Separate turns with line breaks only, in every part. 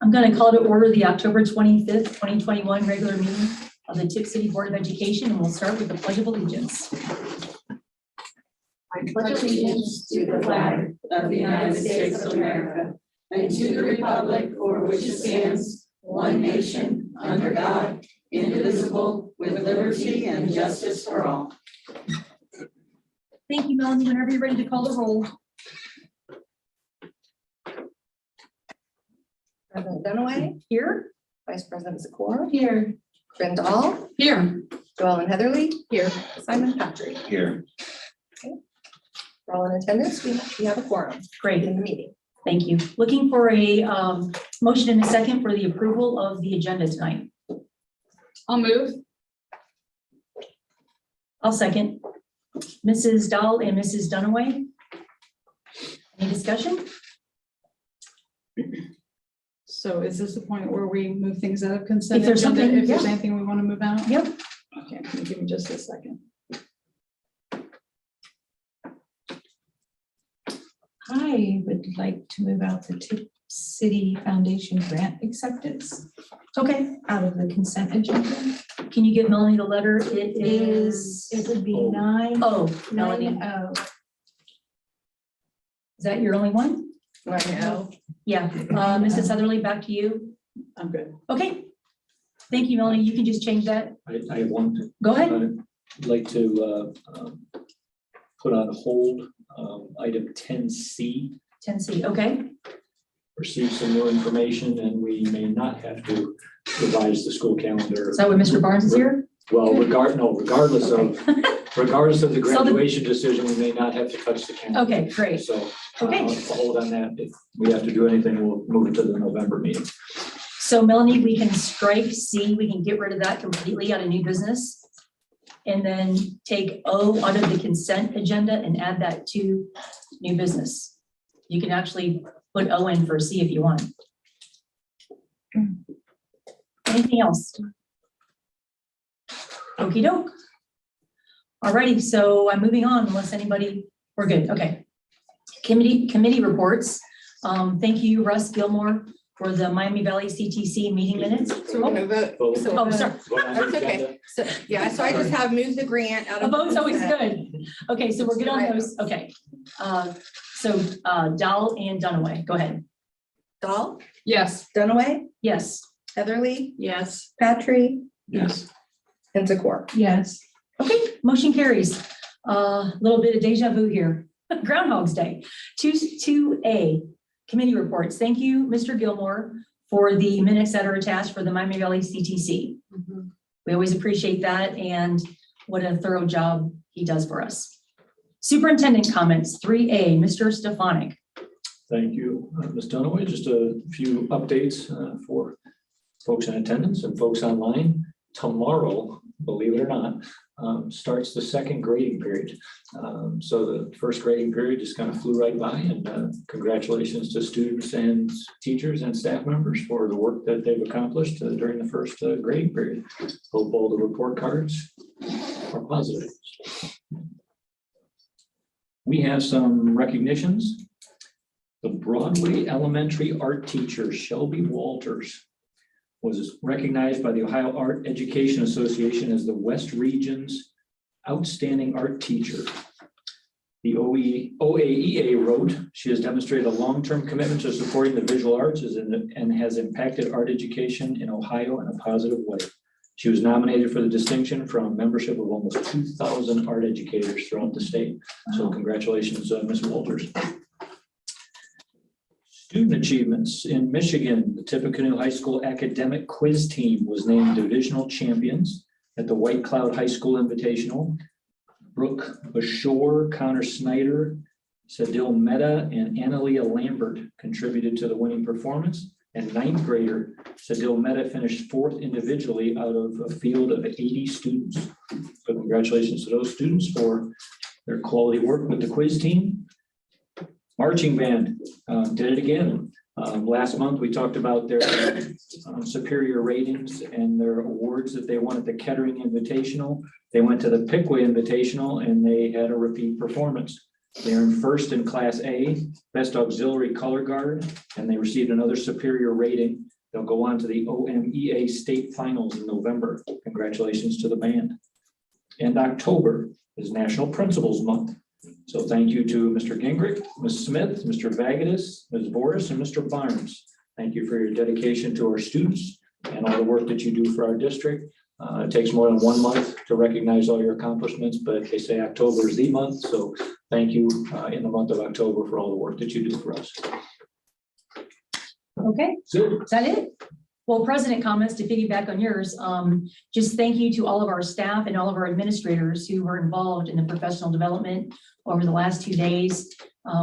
I'm going to call to order the October 25th, 2021 regular meeting of the Tipp City Board of Education, and we'll start with the Pledge of Allegiance.
I pledge allegiance to the flag of the United States of America and to the republic for which it stands, one nation, under God, indivisible, with liberty and justice for all.
Thank you, Melanie. Whenever you're ready to call the roll.
President Dunaway,
Here.
Vice President Zakor,
Here.
Ben Dahl,
Here.
Joellen Heatherly,
Here.
Simon Patrick.
Here.
For all in attendance, we have a quorum
Great.
in the meeting.
Thank you. Looking for a motion and a second for the approval of the agenda tonight.
I'll move.
I'll second. Mrs. Dahl and Mrs. Dunaway. Any discussion?
So is this the point where we move things out of consent
If there's
agenda?
something,
If there's
yeah.
anything we want to move out?
Yep.
Okay, can you give me just a second?
I would like to move out the Tipp City Foundation grant acceptance
Okay.
out of the consent agenda.
Can you give Melanie the letter? It is.
It would be
Oh.
Oh, Melanie.
9-0.
Is that your only one?
Right now,
Yeah. Mrs. Heatherly, back to you.
I'm good.
Okay. Thank you, Melanie. You can just change that.
I have one.
Go ahead.
I'd like to put on hold item 10C,
10C. Okay.
receive some new information, and we may not have to revise the school calendar.
Is that what Mr. Barnes is here?
Well, regardless of the
So
graduation decision, we may not have to touch the calendar.
Okay, great.
So
Okay.
I'll hold on that. If we have to do anything, we'll move it to the November meeting.
So Melanie, we can strike C. We can get rid of that completely out of new business. And then take O out of the consent agenda and add that to new business. You can actually put O in for C if you want. Anything else? Okey doke. Alrighty, so I'm moving on unless anybody, we're good, okay. Committee reports. Thank you, Russ Gilmore, for the Miami Valley CTC meeting minutes.
so we're gonna vote.
Vote.
So
Oh, sorry.
Vote on the
That's okay.
agenda.
So, yeah, so I just have moved the grant out
A
of.
vote's always good. Okay, so we're good on those, okay. So Dahl and Dunaway, go ahead.
Dahl,
Yes.
Dunaway,
Yes.
Heatherly,
Yes.
Patrick,
Yes.
and Zakor.
Yes,
Okay, motion carries. A little bit of deja vu here. Groundhog's Day. 2A, committee reports. Thank you, Mr. Gilmore, for the minutes that are attached for the Miami Valley CTC. We always appreciate that, and what a thorough job he does for us. Superintendent comments, 3A, Mr. Stefanik.
Thank you, Ms. Dunaway. Just a few updates for folks in attendance and folks online. Tomorrow, believe it or not, starts the second grading period. So the first grading period just kind of flew right by, and congratulations to students and teachers and staff members for the work that they've accomplished during the first grading period. Hope all the report cards are positive. We have some recognitions. The Broadway Elementary art teacher, Shelby Walters, was recognized by the Ohio Art Education Association as the West Region's Outstanding Art Teacher. The OAEA wrote, she has demonstrated a long-term commitment to supporting the visual arts and has impacted art education in Ohio in a positive way. She was nominated for the distinction from a membership of almost 2,000 art educators throughout the state. So congratulations, Ms. Walters. Student achievements in Michigan, the Tippecanoe High School academic quiz team was named divisional champions at the White Cloud High School Invitational. Brooke Bashore, Connor Snyder, Sadil Mehta, and Analia Lambert contributed to the winning performance. And ninth grader Sadil Mehta finished fourth individually out of a field of 80 students. So congratulations to those students for their quality work with the quiz team. Marching band did it again. Last month, we talked about their superior ratings and their awards that they won at the Kettering Invitational. They went to the Pickaway Invitational and they had a repeat performance. They earned first in Class A, Best Auxiliary Color Guard, and they received another superior rating. They'll go on to the OMEA State Finals in November. Congratulations to the band. And October is National Principals Month. So thank you to Mr. Gingrich, Ms. Smith, Mr. Vagatus, Ms. Boris, and Mr. Barnes. Thank you for your dedication to our students and all the work that you do for our district. It takes more than 1 month to recognize all your accomplishments, but they say October is the month. So thank you in the month of October for all the work that you do for us.
Okay,
Good.
is that it? Well, president comments to piggyback on yours. Just thank you to all of our staff and all of our administrators who were involved in the professional development over the last 2 days.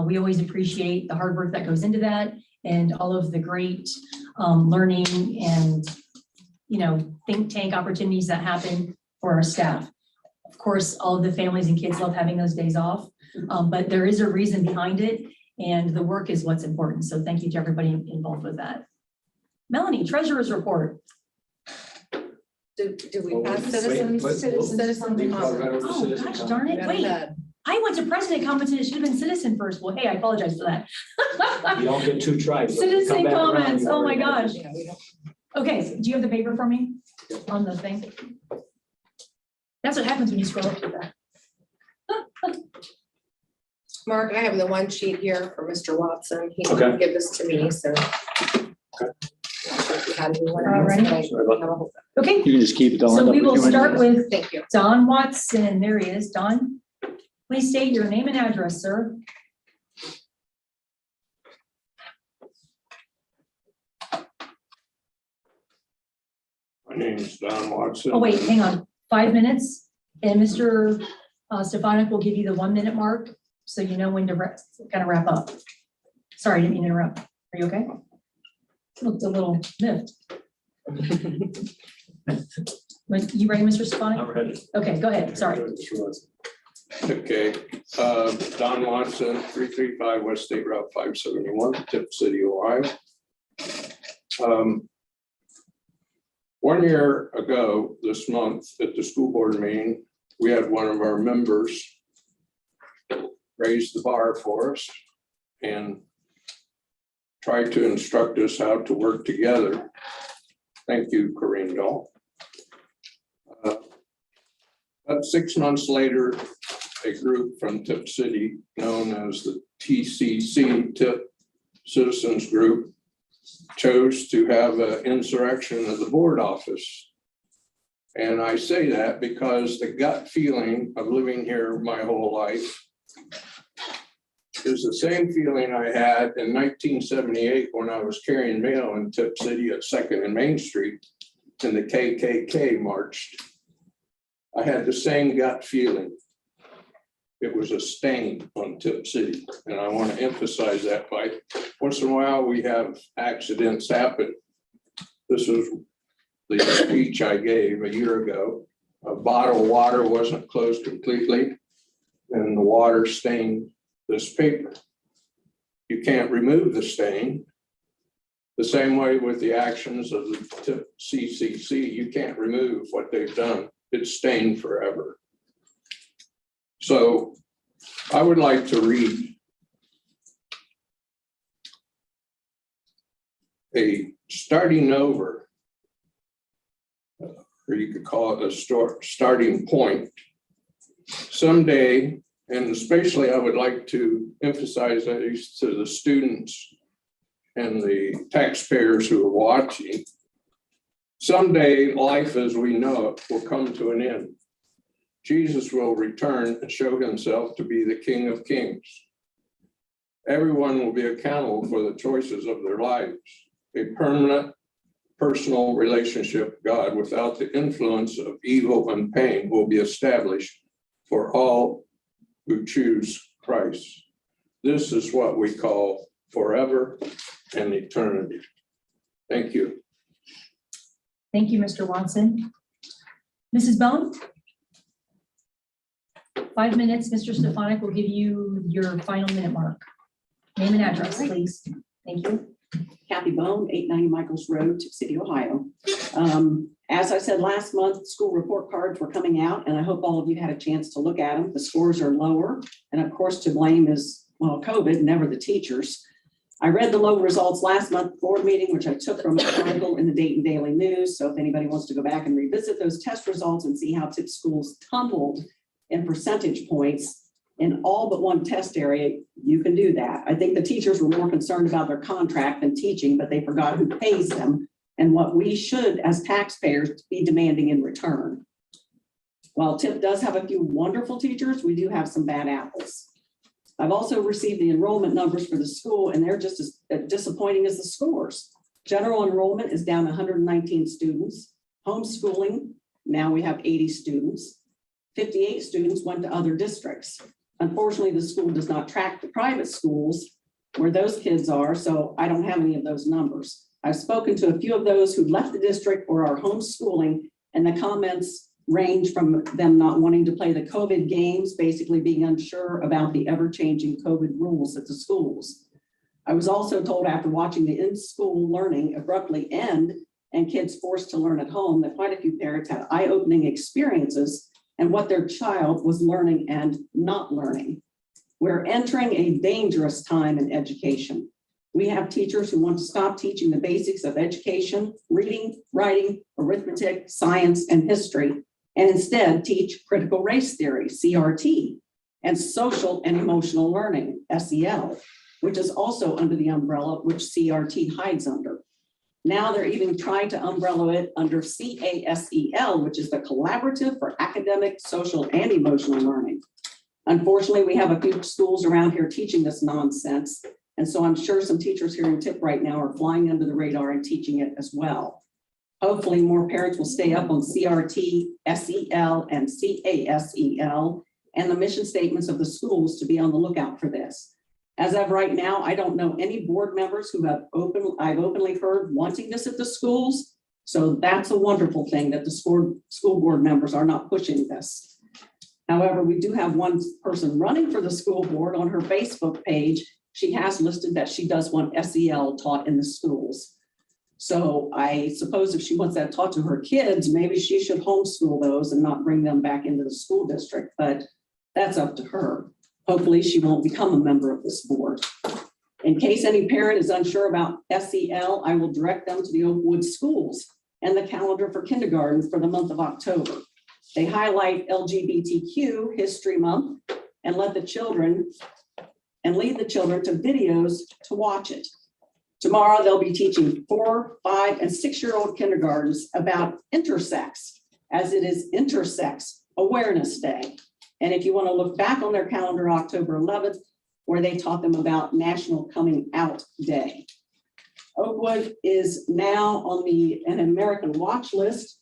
We always appreciate the hard work that goes into that and all of the great learning and, think tank opportunities that happen for our staff. Of course, all of the families and kids love having those days off, but there is a reason behind it, and the work is what's important. So thank you to everybody involved with that. Melanie, treasurer's report.
Did we
Oh,
pass
wait,
citizens?
wait,
Citizens
Leave
comment?
right over to
Oh,
citizen
gosh
comment.
darn it,
Go
wait.
ahead.
I went to president comments and it should have been citizen first. Well, hey, I apologize for that.
You don't get 2 tries.
Citizen
Come back around,
comments,
you
oh my
already have
gosh.
it.
Yeah, we don't.
Okay, do you have the paper for me on the thing? That's what happens when you scroll up to that.
Mark, I have the one sheet here for Mr. Watson. He
Okay.
gave this to me, so.
All right. Okay,
You can just keep it.
so we will start with
Thank you.
Don Watson. There he is. Don, please state your name and address, sir.
My name is Don Watson.
Oh, wait, hang on. 5 minutes. And Mr. Stefanik will give you the 1 minute mark, so you know when to kind of wrap up. Sorry, I didn't mean to interrupt. Are you okay? Looked a little miffed. You ready, Mr. Stefanik?
I'm ready.
Okay, go ahead. Sorry.
Okay, Don Watson, 335 West State Route 571, Tipp City, Ohio. 1 year ago this month at the school board meeting, we had one of our members raise the bar for us and try to instruct us how to work together. Thank you, Corinne Dahl. About 6 months later, a group from Tipp City, known as the TCC, Tipp Citizens Group, chose to have an insurrection of the board office. And I say that because the gut feeling of living here my whole life is the same feeling I had in 1978 when I was carrying mail in Tipp City at 2nd and Main Street and the KKK marched. I had the same gut feeling. It was a stain on Tipp City. And I want to emphasize that by once in a while we have accidents happen. This was the speech I gave a year ago. A bottle of water wasn't closed completely and the water stained this paper. You can't remove the stain. The same way with the actions of the Tipp CCC, you can't remove what they've done. It's stained forever. So I would like to read a starting over, or you could call it a starting point. Someday, and especially I would like to emphasize these to the students and the taxpayers who are watching. Someday, life as we know it will come to an end. Jesus will return and show himself to be the King of Kings. Everyone will be accountable for the choices of their lives. A permanent personal relationship with God without the influence of evil and pain will be established for all who choose Christ. This is what we call forever and eternity. Thank you.
Thank you, Mr. Watson. Mrs. Bone? 5 minutes. Mr. Stefanik will give you your final minute mark. Name and address, please. Thank you.
Kathy Bone, 890 Michaels Road, Tipp City, Ohio. As I said last month, school report cards were coming out, and I hope all of you had a chance to look at them. The scores are lower, and of course, to blame is, well, COVID, never the teachers. I read the low results last month board meeting, which I took from an article in the Dayton Daily News. So if anybody wants to go back and revisit those test results and see how Tipp schools tumbled in percentage points in all but one test area, you can do that. I think the teachers were more concerned about their contract than teaching, but they forgot who pays them and what we should, as taxpayers, be demanding in return. While Tipp does have a few wonderful teachers, we do have some bad apples. I've also received the enrollment numbers for the school, and they're just as disappointing as the scores. General enrollment is down 119 students. Homeschooling, now we have 80 students. 58 students went to other districts. Unfortunately, the school does not track the private schools where those kids are, so I don't have any of those numbers. I've spoken to a few of those who left the district or are homeschooling, and the comments range from them not wanting to play the COVID games, basically being unsure about the ever-changing COVID rules at the schools. I was also told after watching the in-school learning abruptly end and kids forced to learn at home that quite a few parents had eye-opening experiences and what their child was learning and not learning. We're entering a dangerous time in education. We have teachers who want to stop teaching the basics of education, reading, writing, arithmetic, science, and history, and instead teach critical race theory, CRT, and social and emotional learning, SEL, which is also under the umbrella which CRT hides under. Now they're even trying to umbrella it under CASEL, which is the Collaborative for Academic, Social, and Emotional Learning. Unfortunately, we have a few schools around here teaching this nonsense, and so I'm sure some teachers here in Tipp right now are flying under the radar and teaching it as well. Hopefully more parents will stay up on CRT, SEL, and CASEL, and the mission statements of the schools to be on the lookout for this. As of right now, I don't know any board members who I've openly heard wanting this at the schools. So that's a wonderful thing that the school board members are not pushing this. However, we do have one person running for the school board on her Facebook page. She has listed that she does want SEL taught in the schools. So I suppose if she wants that taught to her kids, maybe she should homeschool those and not bring them back into the school district, but that's up to her. Hopefully she won't become a member of this board. In case any parent is unsure about SEL, I will direct them to the Oakwood schools and the calendar for kindergarten for the month of October. They highlight LGBTQ History Month and lead the children to videos to watch it. Tomorrow, they'll be teaching 4-, 5-, and 6-year-old kindergartens about intersex, as it is Intersex Awareness Day. And if you want to look back on their calendar, October 11th, where they taught them about National Coming Out Day. Oakwood is now on an American watch list.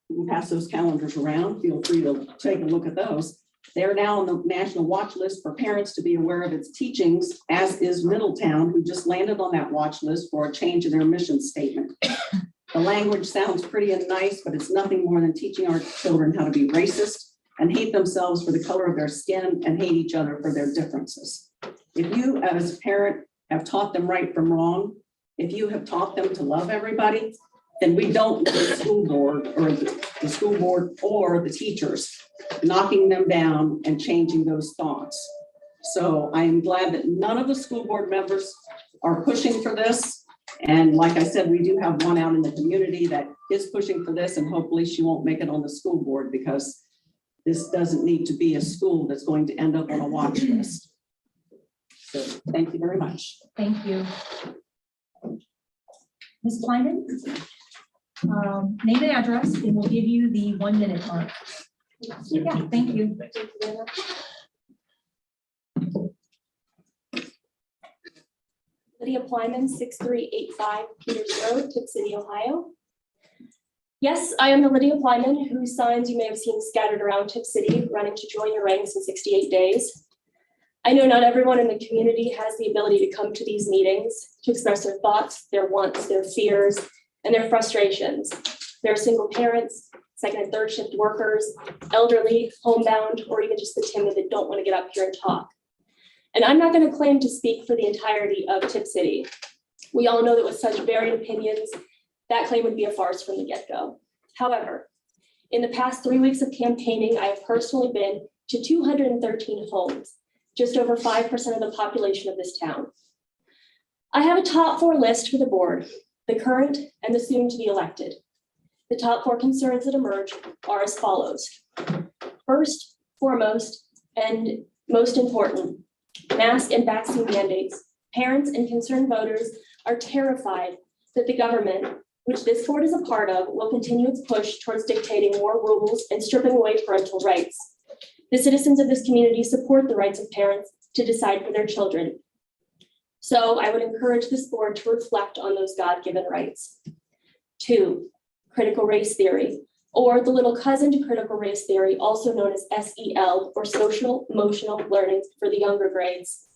We can pass those calendars around. Feel free to take a look at those. They're now on the national watch list for parents to be aware of its teachings, as is Middletown, who just landed on that watch list for a change in their mission statement. The language sounds pretty and nice, but it's nothing more than teaching our children how to be racist and hate themselves for the color of their skin and hate each other for their differences. If you, as a parent, have taught them right from wrong, if you have taught them to love everybody, then we don't need the school board or the school board or the teachers knocking them down and changing those thoughts. So I am glad that none of the school board members are pushing for this. And like I said, we do have one out in the community that is pushing for this, and hopefully she won't make it on the school board, because this doesn't need to be a school that's going to end up on a watch list. So thank you very much.
Thank you. Ms. Kleiman, name and address, and we'll give you the 1-minute mark. Yeah, thank you.
Lydia Plyman, 6385 Peters Road, Tipp City, Ohio. Yes, I am the Lydia Plyman whose signs you may have seen scattered around Tipp City, running to join your ranks in 68 days. I know not everyone in the community has the ability to come to these meetings to express their thoughts, their wants, their fears, and their frustrations. There are single parents, second and third shift workers, elderly, homebound, or even just the timid that don't want to get up here and talk. And I'm not going to claim to speak for the entirety of Tipp City. We all know that with such varied opinions, that claim would be a farce from the get-go. However, in the past 3 weeks of campaigning, I have personally been to 213 homes, just over 5% of the population of this town. I have a top 4 list for the board, the current and the soon to be elected. The top 4 concerns that emerge are as follows. First, foremost, and most important, mask and vaccine mandates. Parents and concerned voters are terrified that the government, which this board is a part of, will continue its push towards dictating more rules and stripping away parental rights. The citizens of this community support the rights of parents to decide for their children. So I would encourage this board to reflect on those God-given rights. 2, critical race theory, or the little cousin to critical race theory, also known as SEL, or social emotional learning for the younger grades.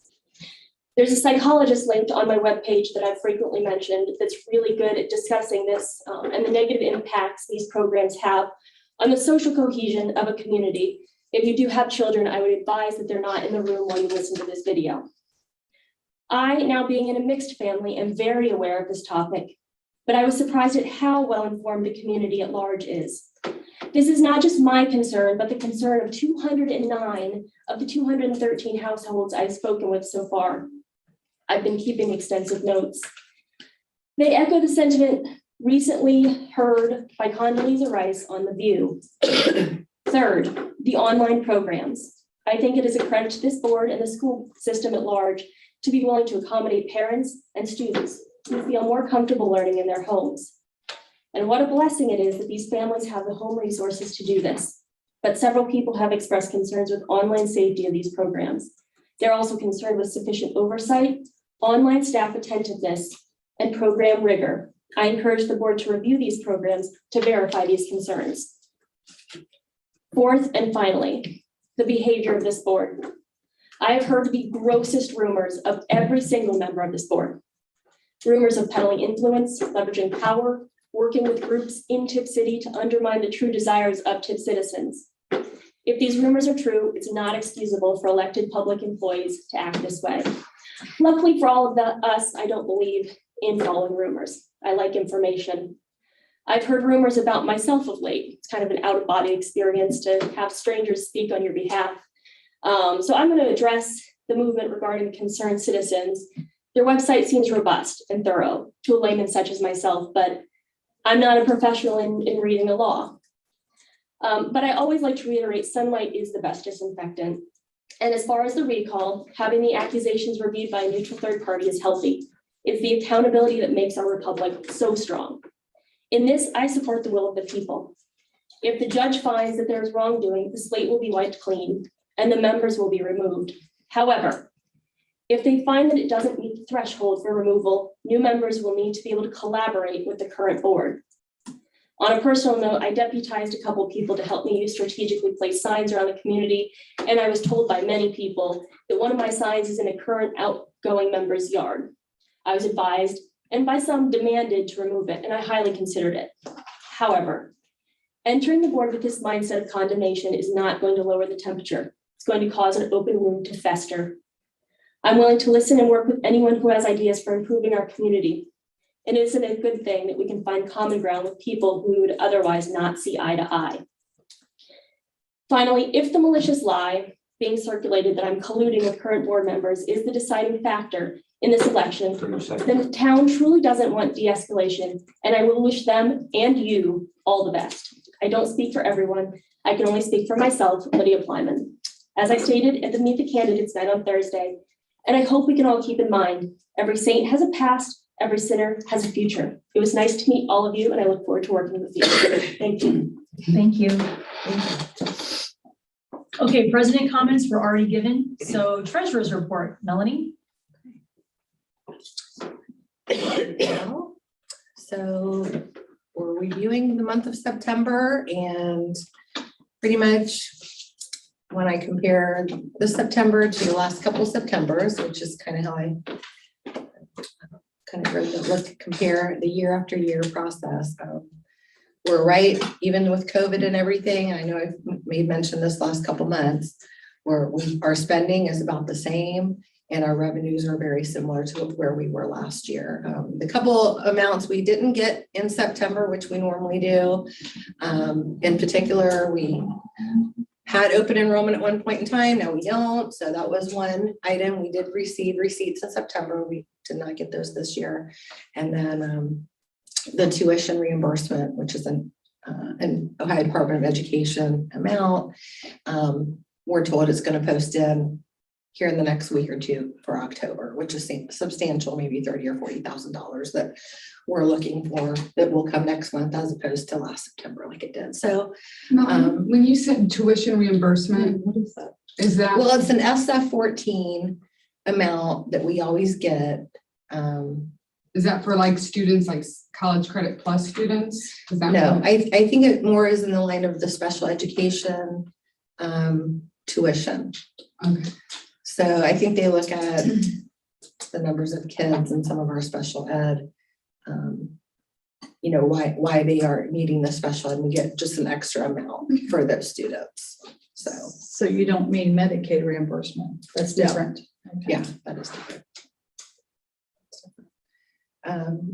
There's a psychologist linked on my webpage that I've frequently mentioned that's really good at discussing this and the negative impacts these programs have on the social cohesion of a community. If you do have children, I would advise that they're not in the room while you listen to this video. I, now being in a mixed family, am very aware of this topic, but I was surprised at how well-informed the community at large is. This is not just my concern, but the concern of 209 of the 213 households I've spoken with so far. I've been keeping extensive notes. They echo the sentiment recently heard by Condoleezza Rice on The View. Third, the online programs. I think it is a credit to this board and the school system at large to be willing to accommodate parents and students who feel more comfortable learning in their homes. And what a blessing it is that these families have the home resources to do this. But several people have expressed concerns with online safety of these programs. They're also concerned with sufficient oversight, online staff attentiveness, and program rigor. I encourage the board to review these programs to verify these concerns. Fourth and finally, the behavior of this board. I have heard the grossest rumors of every single member of this board. Rumors of peddling influence, leveraging power, working with groups in Tipp City to undermine the true desires of Tipp citizens. If these rumors are true, it's not excusable for elected public employees to act this way. Luckily for all of us, I don't believe in following rumors. I like information. I've heard rumors about myself of late. It's kind of an out-of-body experience to have strangers speak on your behalf. So I'm going to address the movement regarding concerned citizens. Their website seems robust and thorough to a layman such as myself, but I'm not a professional in reading the law. But I always like to reiterate, sunlight is the best disinfectant. And as far as the recall, having the accusations reviewed by a neutral third party is healthy. It's the accountability that makes our republic so strong. In this, I support the will of the people. If the judge finds that there is wrongdoing, the slate will be wiped clean and the members will be removed. However, if they find that it doesn't meet the threshold for removal, new members will need to be able to collaborate with the current board. On a personal note, I deputized a couple people to help me strategically place signs around the community, and I was told by many people that one of my signs is in a current outgoing member's yard. I was advised, and by some demanded, to remove it, and I highly considered it. However, entering the board with this mindset of condemnation is not going to lower the temperature. It's going to cause an open wound to fester. I'm willing to listen and work with anyone who has ideas for improving our community. And isn't it a good thing that we can find common ground with people who would otherwise not see eye to eye? Finally, if the malicious lie being circulated that I'm colluding with current board members is the deciding factor in this election, then the town truly doesn't want de-escalation, and I will wish them and you all the best. I don't speak for everyone. I can only speak for myself, Lydia Plyman. As I stated at the Meet the Candidates night on Thursday, and I hope we can all keep in mind, every saint has a past, every sinner has a future. It was nice to meet all of you, and I look forward to working with you. Thank you.
Thank you. Okay, president comments were already given. So treasurer's report, Melanie.
So we're reviewing the month of September, and pretty much when I compare this September to the last couple of Septembers, which is kind of how I kind of compare the year after year process. We're right, even with COVID and everything. I know I've made mention this last couple months, where our spending is about the same, And our revenues are very similar to where we were last year. The couple amounts we didn't get in September, which we normally do. In particular, we had open enrollment at one point in time, now we don't. So that was one item. We did receive receipts in September. We did not get those this year. And then the tuition reimbursement, which is an Ohio Department of Education amount. We're told it's going to post in here in the next week or two for October, which is substantial, maybe $30,000 or $40,000 that we're looking for that will come next month as opposed to last September like it did. So
When you said tuition reimbursement,
What is that?
is that?
well, it's an SF-14 amount that we always get.
Is that for like students, like college credit plus students? Is that?
No, I think it more is in the line of the special education tuition.
Okay.
So I think they look at the numbers of kids in some of our special ed. You know, why they are needing the special ed, and we get just an extra amount for those students. So,
You don't mean Medicaid reimbursement? That's
No.
different. Okay.
yeah, that is different.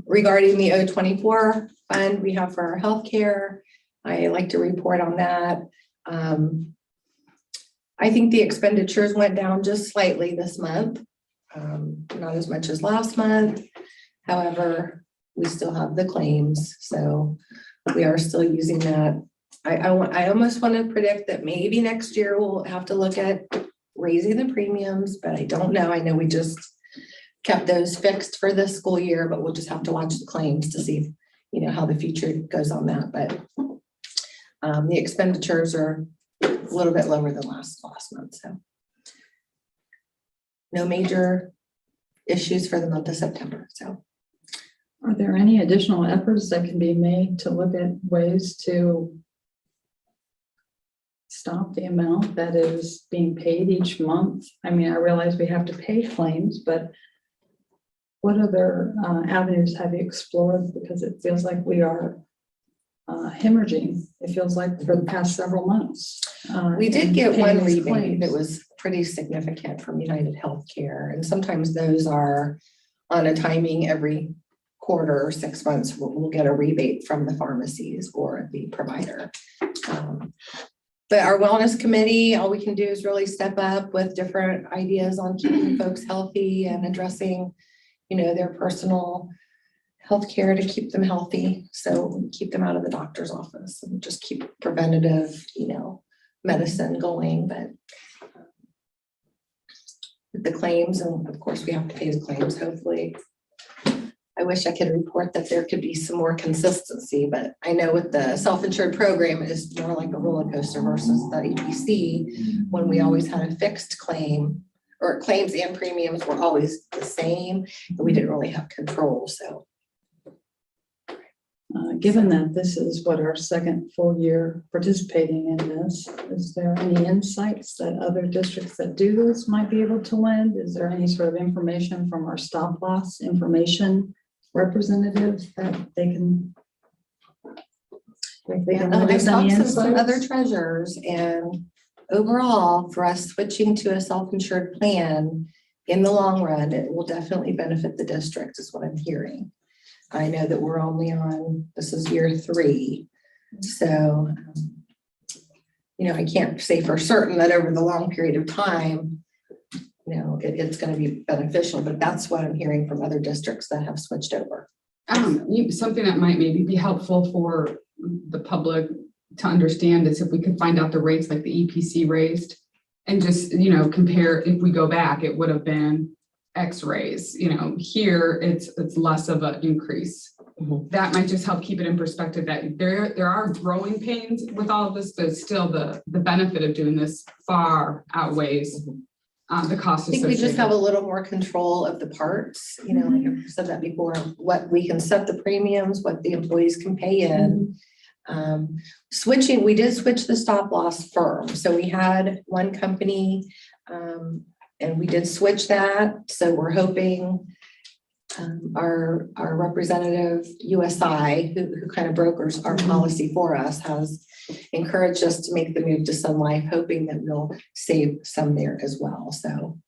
Regarding the O24 fund we have for our healthcare, I like to report on that. I think the expenditures went down just slightly this month, not as much as last month. However, we still have the claims, so we are still using that. I almost want to predict that maybe next year we'll have to look at raising the premiums, but I don't know. I know we just kept those fixed for this school year, but we'll just have to watch the claims to see, you know, how the future goes on that. But the expenditures are a little bit lower than last month, so no major issues for the month of September. So
Are there any additional efforts that can be made to look at ways to stop the amount that is being paid each month? I mean, I realize we have to pay claims, but what other avenues have you explored? Because it feels like we are hemorrhaging. It feels like for the past several months.
we did
in
get
paying
one
these
rebate
claims.
that was pretty significant from United Healthcare, and sometimes those are on a timing every quarter or 6 months. We'll get a rebate from the pharmacies or the provider. But our wellness committee, all we can do is really step up with different ideas on keeping folks healthy and addressing, you know, their personal health care to keep them healthy. So keep them out of the doctor's office and just keep preventative, you know, medicine going. But with the claims, and of course we have to pay the claims, hopefully. I wish I could report that there could be some more consistency, but I know with the self-insured program, it is more like a roller coaster versus the EPC, when we always had a fixed claim, or claims and premiums were always the same, and we didn't really have control. So
Given that this is what our second full year participating in this, is there any insights that other districts that do this might be able to lend? Is there any sort of information from our stop loss information representatives that they can? If they can lend
I
us any
talked to some other
insights?
treasurers, and overall, for us switching to a self-insured plan, in the long run, it will definitely benefit the district, is what I'm hearing. I know that we're only on, this is year 3. So, you know, I can't say for certain that over the long period of time, you know, it's going to be beneficial, but that's what I'm hearing from other districts that have switched over.
Something that might maybe be helpful for the public to understand is if we could find out the rates like the EPC raised and just, you know, compare. If we go back, it would have been X raise, you know, here it's less of an increase. That might just help keep it in perspective that there are growing pains with all of this, but still the benefit of doing this far outweighs the cost
I think we just
associated.
have a little more control of the parts, you know, like I've said that before, what we can set the premiums, what the employees can pay in. Switching, we did switch the stop loss firm. So we had one company, and we did switch that. So we're hoping our representative USI, who kind of brokers our policy for us, has encouraged us to make the move to Sun Life, hoping that we'll save some there as well. So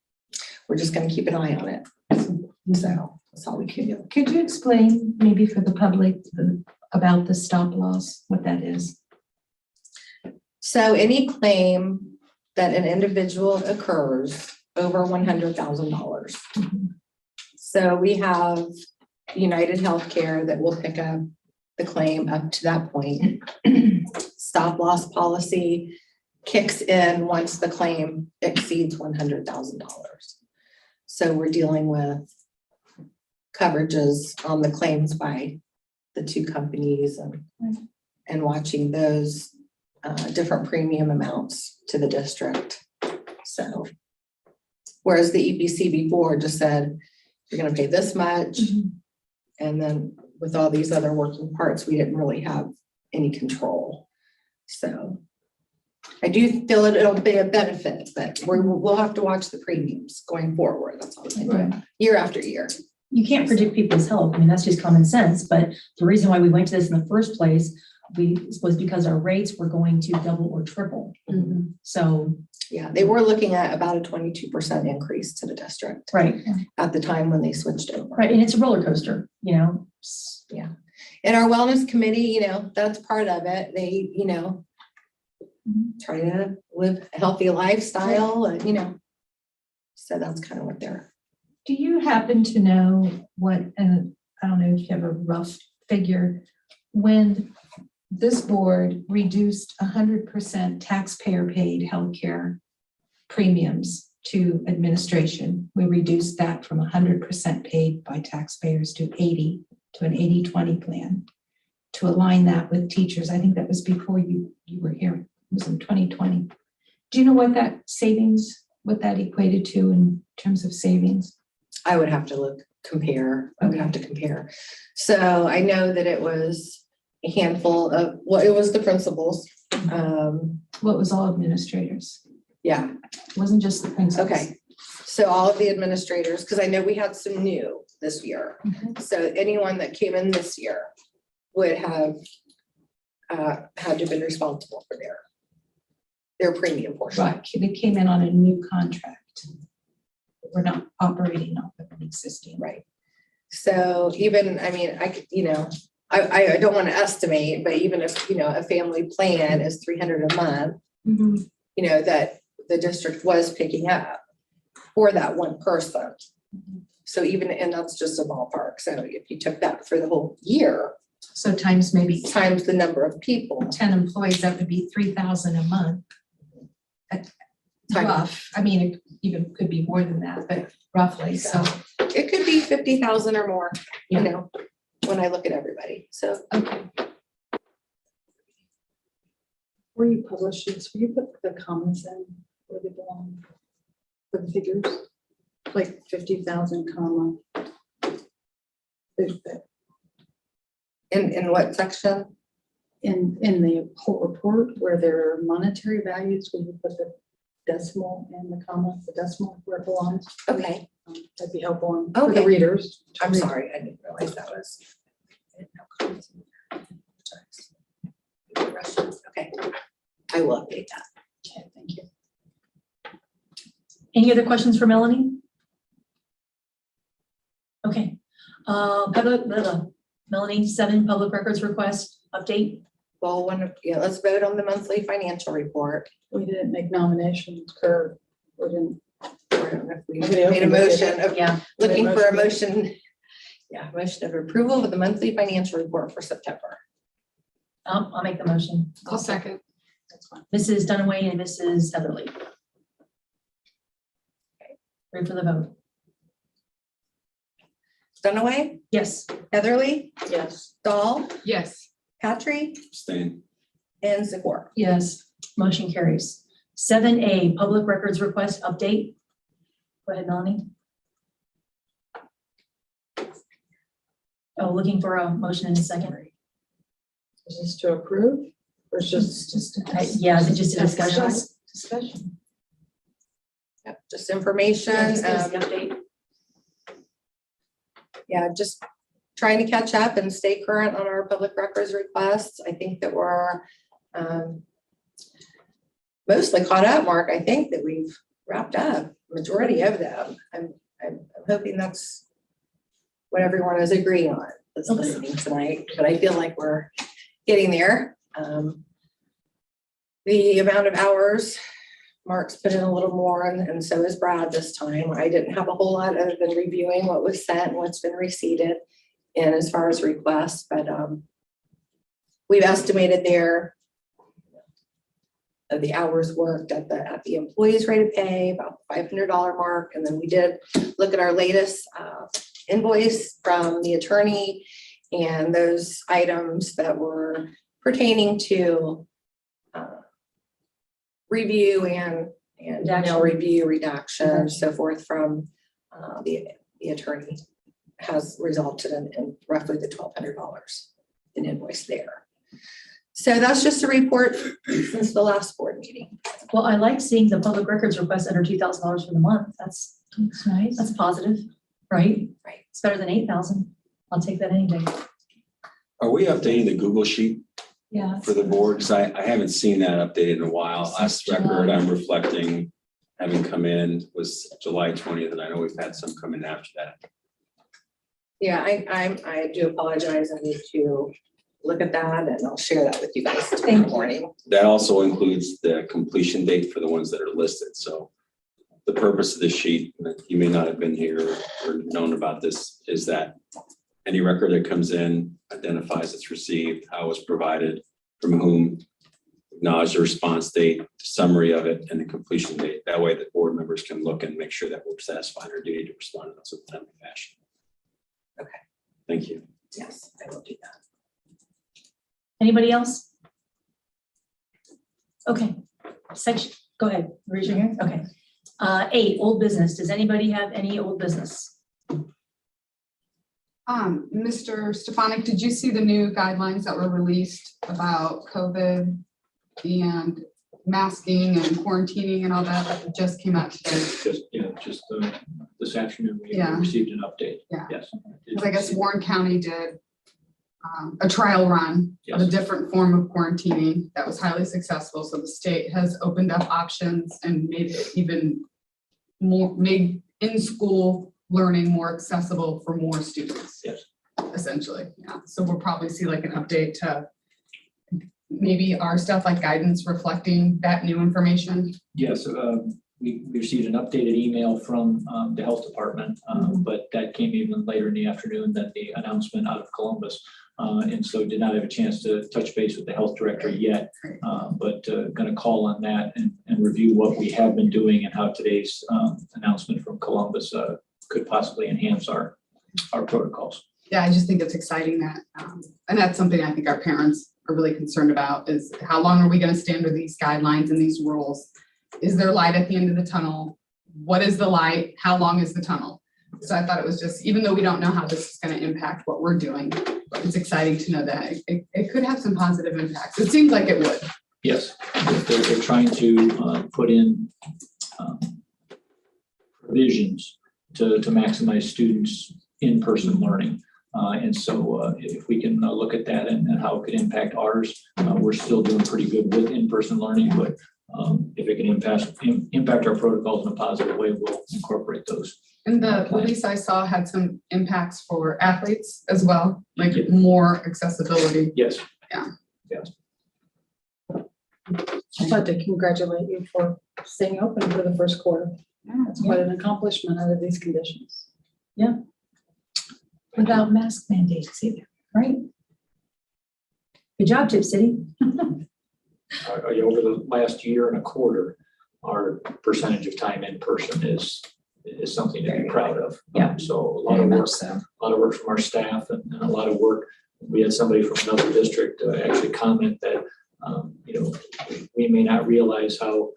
we're just gonna keep an eye on it. So that's all we can do.
Could you explain maybe for the public about the stop loss, what that is?
So any claim that an individual occurs over $100,000. So we have United Healthcare that will pick up the claim up to that point. Stop loss policy kicks in once the claim exceeds $100,000. So we're dealing with coverages on the claims by the two companies and watching those different premium amounts to the district. So whereas the EPC before just said, you're gonna pay this much. And then with all these other working parts, we didn't really have any control. So I do feel it'll be a benefit, but we'll have to watch the premiums going forward. That's all we can do, year after year.
You can't predict people's health. I mean, that's just common sense, but the reason why we went to this in the first place was because our rates were going to double or triple. So.
Yeah, they were looking at about a 22% increase to the district.
Right.
At the time when they switched over.
Right, and it's a roller coaster, you know?
Yeah. And our wellness committee, you know, that's part of it. They, you know, try to live a healthy lifestyle and, you know, so that's kind of what they're.
Do you happen to know what, and I don't know if you have a rough figure, when this board reduced 100% taxpayer paid healthcare premiums to administration, we reduced that from 100% paid by taxpayers to 80, to an 80-20 plan to align that with teachers. I think that was before you were here. It was in 2020. Do you know what that savings, what that equated to in terms of savings?
I would have to compare. I would have to compare. So I know that it was a handful of, well, it was the principals.
What was all administrators?
Yeah.
It wasn't just the principals.
Okay. So all of the administrators, because I know we had some new this year. So anyone that came in this year would have had to have been responsible for their premium portion.
Right, they came in on a new contract. We're not operating off of an existing.
Right. So even, I mean, I could, you know, I don't want to estimate, but even if, you know, a family plan is $300 a month, you know, that the district was picking up for that one person. So even, and that's just a ballpark. So if you took that for the whole year,
So times maybe
times the number of people.
10 employees, that would be $3,000 a month.
Time.
Rough, I mean, it even could be more than that, but roughly, so.
It could be 50,000 or more, you
Yeah.
know, when I look at everybody. So
Okay.
Where you publish this, will you put the comments in where they belong for the figures? Like 50,000 comma.
in what section?
In the whole report where there are monetary values, will you put the decimal and the comma, the decimal where it belongs?
Okay,
That'd be helpful for the
Okay.
readers. to
I'm
read.
sorry, I didn't realize that was. Okay, I will update that.
Okay, thank you.
Any other questions for Melanie? Okay. Melanie, 7 public records request update.
Well, let's vote on the monthly financial report.
We didn't make nominations, Kurt. We didn't.
I don't know if we
Nobody else
made a
did it.
motion of
Yeah.
looking for a motion. Yeah, motion of approval of the monthly financial report for September.
I'll make the motion.
I'll second.
That's fine.
Mrs. Dunaway and Mrs. Heatherly. Ready for the vote?
Dunaway,
Yes.
Heatherly,
Yes.
Dahl,
Yes.
Patry,
Abstain.
and Zakor.
Yes. Motion carries. 7A, public records request update. Go ahead, Melanie. Oh, looking for a motion in a second.
Is this to approve or is just?
Yeah, is it just a discussion?
Discussion.
Yep, just information.
Yeah, just give us the update.
Yeah, just trying to catch up and stay current on our public records requests. I think that we're mostly caught up, Mark. I think that we've wrapped up majority of them. I'm hoping that's what everyone is agreeing on that's
Okay.
listening tonight, but I feel like we're getting there. The amount of hours, Mark's put in a little more and so is Brad this time. I didn't have a whole lot other than reviewing what was sent and what's been received and as far as requests, but we've estimated there of the hours worked at the employee's rate of pay, about $500 mark. And then we did look at our latest invoice from the attorney and those items that were pertaining to review and email review, redaction, so forth from the attorney has resulted in roughly the $1,200 in invoice there. So that's just a report since the last board meeting.
Well, I like seeing the public records request under $2,000 for the month. That's
nice.
That's positive, right?
Right.
It's better than 8,000. I'll take that any day.
Are we updating the Google Sheet
Yeah.
for the board? Because I haven't seen that updated in a while. Last record I'm reflecting, having come in was July 20th, and I know we've had some come in after that.
Yeah, I do apologize. I need to look at that and I'll share that with you guys tomorrow morning.
That also includes the completion date for the ones that are listed. So the purpose of the sheet, you may not have been here or known about this, is that any record that comes in identifies it's received, how it was provided, from whom, acknowledge the response date, summary of it, and the completion date. That way the board members can look and make sure that we're satisfying our duty to respond to those in a timely fashion.
Okay.
Thank you.
Yes, I will do that.
Anybody else? Okay, section, go ahead, raise your hand, okay. 8, old business. Does anybody have any old business?
Mr. Stefanik, did you see the new guidelines that were released about COVID and masking and quarantining and all that that just came out today?
Just this afternoon, we
Yeah.
received an update.
Yeah.
Yes.
Because I guess Warren County did a trial run of a
Yes.
different form of quarantining that was highly successful. So the state has opened up options and made it even more, made in-school learning more accessible for more students.
Yes.
Essentially, yeah. So we'll probably see like an update to maybe our stuff like guidance reflecting that new information.
Yes, we received an updated email from the health department, but that came even later in the afternoon than the announcement out of Columbus. And so did not have a chance to touch base with the health director yet, but going to call on that and review what we have been doing and how today's announcement from Columbus could possibly enhance our protocols.
Yeah, I just think it's exciting that, and that's something I think our parents are really concerned about is how long are we going to stay under these guidelines and these rules? Is there light at the end of the tunnel? What is the light? How long is the tunnel? So I thought it was just, even though we don't know how this is going to impact what we're doing, it's exciting to know that it could have some positive impacts. It seems like it would.
Yes, they're trying to put in provisions to maximize students' in-person learning. And so if we can look at that and how it could impact ours, we're still doing pretty good with in-person learning, but if it can impact our protocols in a positive way, we'll incorporate those.
And the release I saw had some impacts for athletes as well, like more accessibility.
Yes.
Yeah.
Yes.
I'd like to congratulate you for staying open for the first quarter. That's quite an accomplishment under these conditions.
Without mask mandates either.
Right? Good job, Tipp City.
Over the last year and a quarter, our percentage of time in person is something to be proud of.
Yeah.
So a lot of work from our staff and a lot of work. We had somebody from another district actually comment that, we may not realize how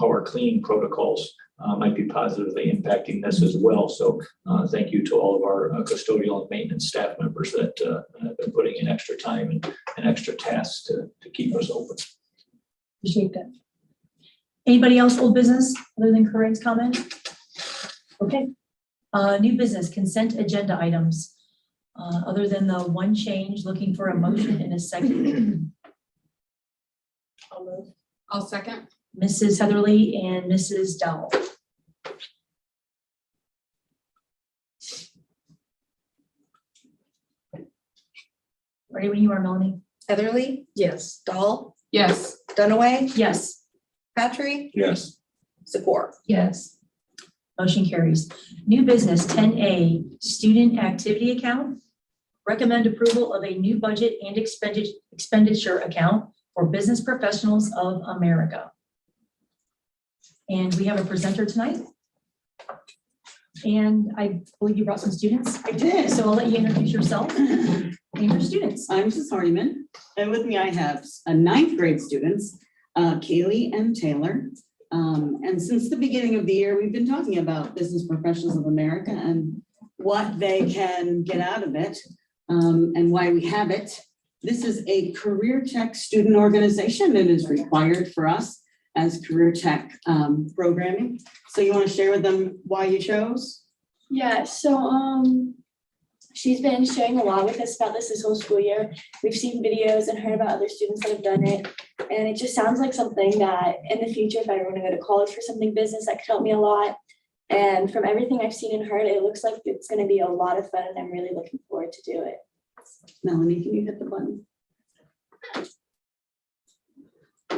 our cleaning protocols might be positively impacting this as well. So thank you to all of our custodial and maintenance staff members that have been putting in extra time and extra tasks to keep us open.
Appreciate that. Anybody else old business other than Corinne's comment? Okay. New business, consent agenda items. Other than the one change, looking for a motion in a second.
I'll second.
Mrs. Heatherly and Mrs. Dowell. Ready when you are, Melanie?
Heatherly,
Yes.
Dahl,
Yes.
Dunaway,
Yes.
Patrick,
Yes.
Zakor.
Yes.
Motion carries. New business 10A, student activity account. Recommend approval of a new budget and expenditure account for Business Professionals of America. And we have a presenter tonight. And I believe you brought some students.
I did.
So I'll let you introduce yourself and your students.
I'm Mrs. Hardiman, and with me I have ninth grade students, Kaylee and Taylor. And since the beginning of the year, we've been talking about Business Professionals of America and what they can get out of it, and why we have it. This is a career tech student organization that is required for us as career tech programming. So you want to share with them why you chose?
Yeah, so she's been sharing a lot with us about this whole school year. We've seen videos and heard about other students that have done it. And it just sounds like something that in the future, if I were to go to college for something business, that could help me a lot. And from everything I've seen and heard, it looks like it's going to be a lot of fun and I'm really looking forward to do it.
Melanie, can you hit the button?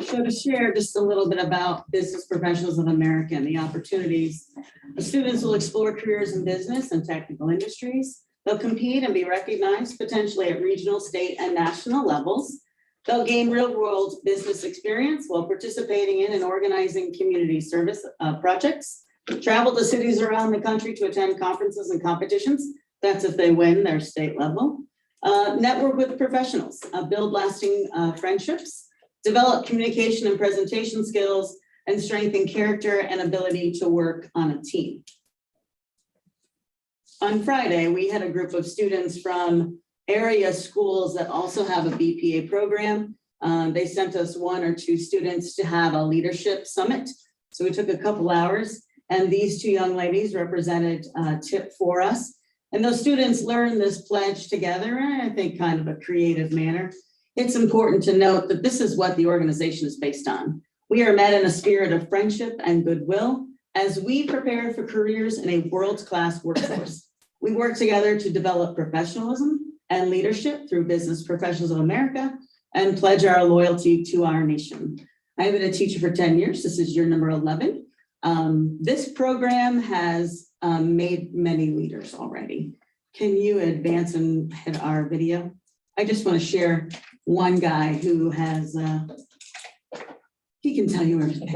So to share just a little bit about Business Professionals of America and the opportunities, the students will explore careers in business and technical industries. They'll compete and be recognized potentially at regional, state, and national levels. They'll gain real-world business experience while participating in and organizing community service projects. Travel to cities around the country to attend conferences and competitions. That's if they win their state level. Network with professionals, build lasting friendships, develop communication and presentation skills, and strengthen character and ability to work on a team. On Friday, we had a group of students from area schools that also have a BPA program. They sent us 1 or 2 students to have a leadership summit. So we took a couple hours, and these 2 young ladies represented Tipp for us. And those students learned this pledge together in, I think, kind of a creative manner. It's important to note that this is what the organization is based on. We are met in a spirit of friendship and goodwill as we prepare for careers in a world-class workforce. We work together to develop professionalism and leadership through Business Professionals of America and pledge our loyalty to our nation. I've been a teacher for 10 years. This is year number 11. This program has made many leaders already. Can you advance and hit our video? I just want to share one guy who has, he can tell you everything.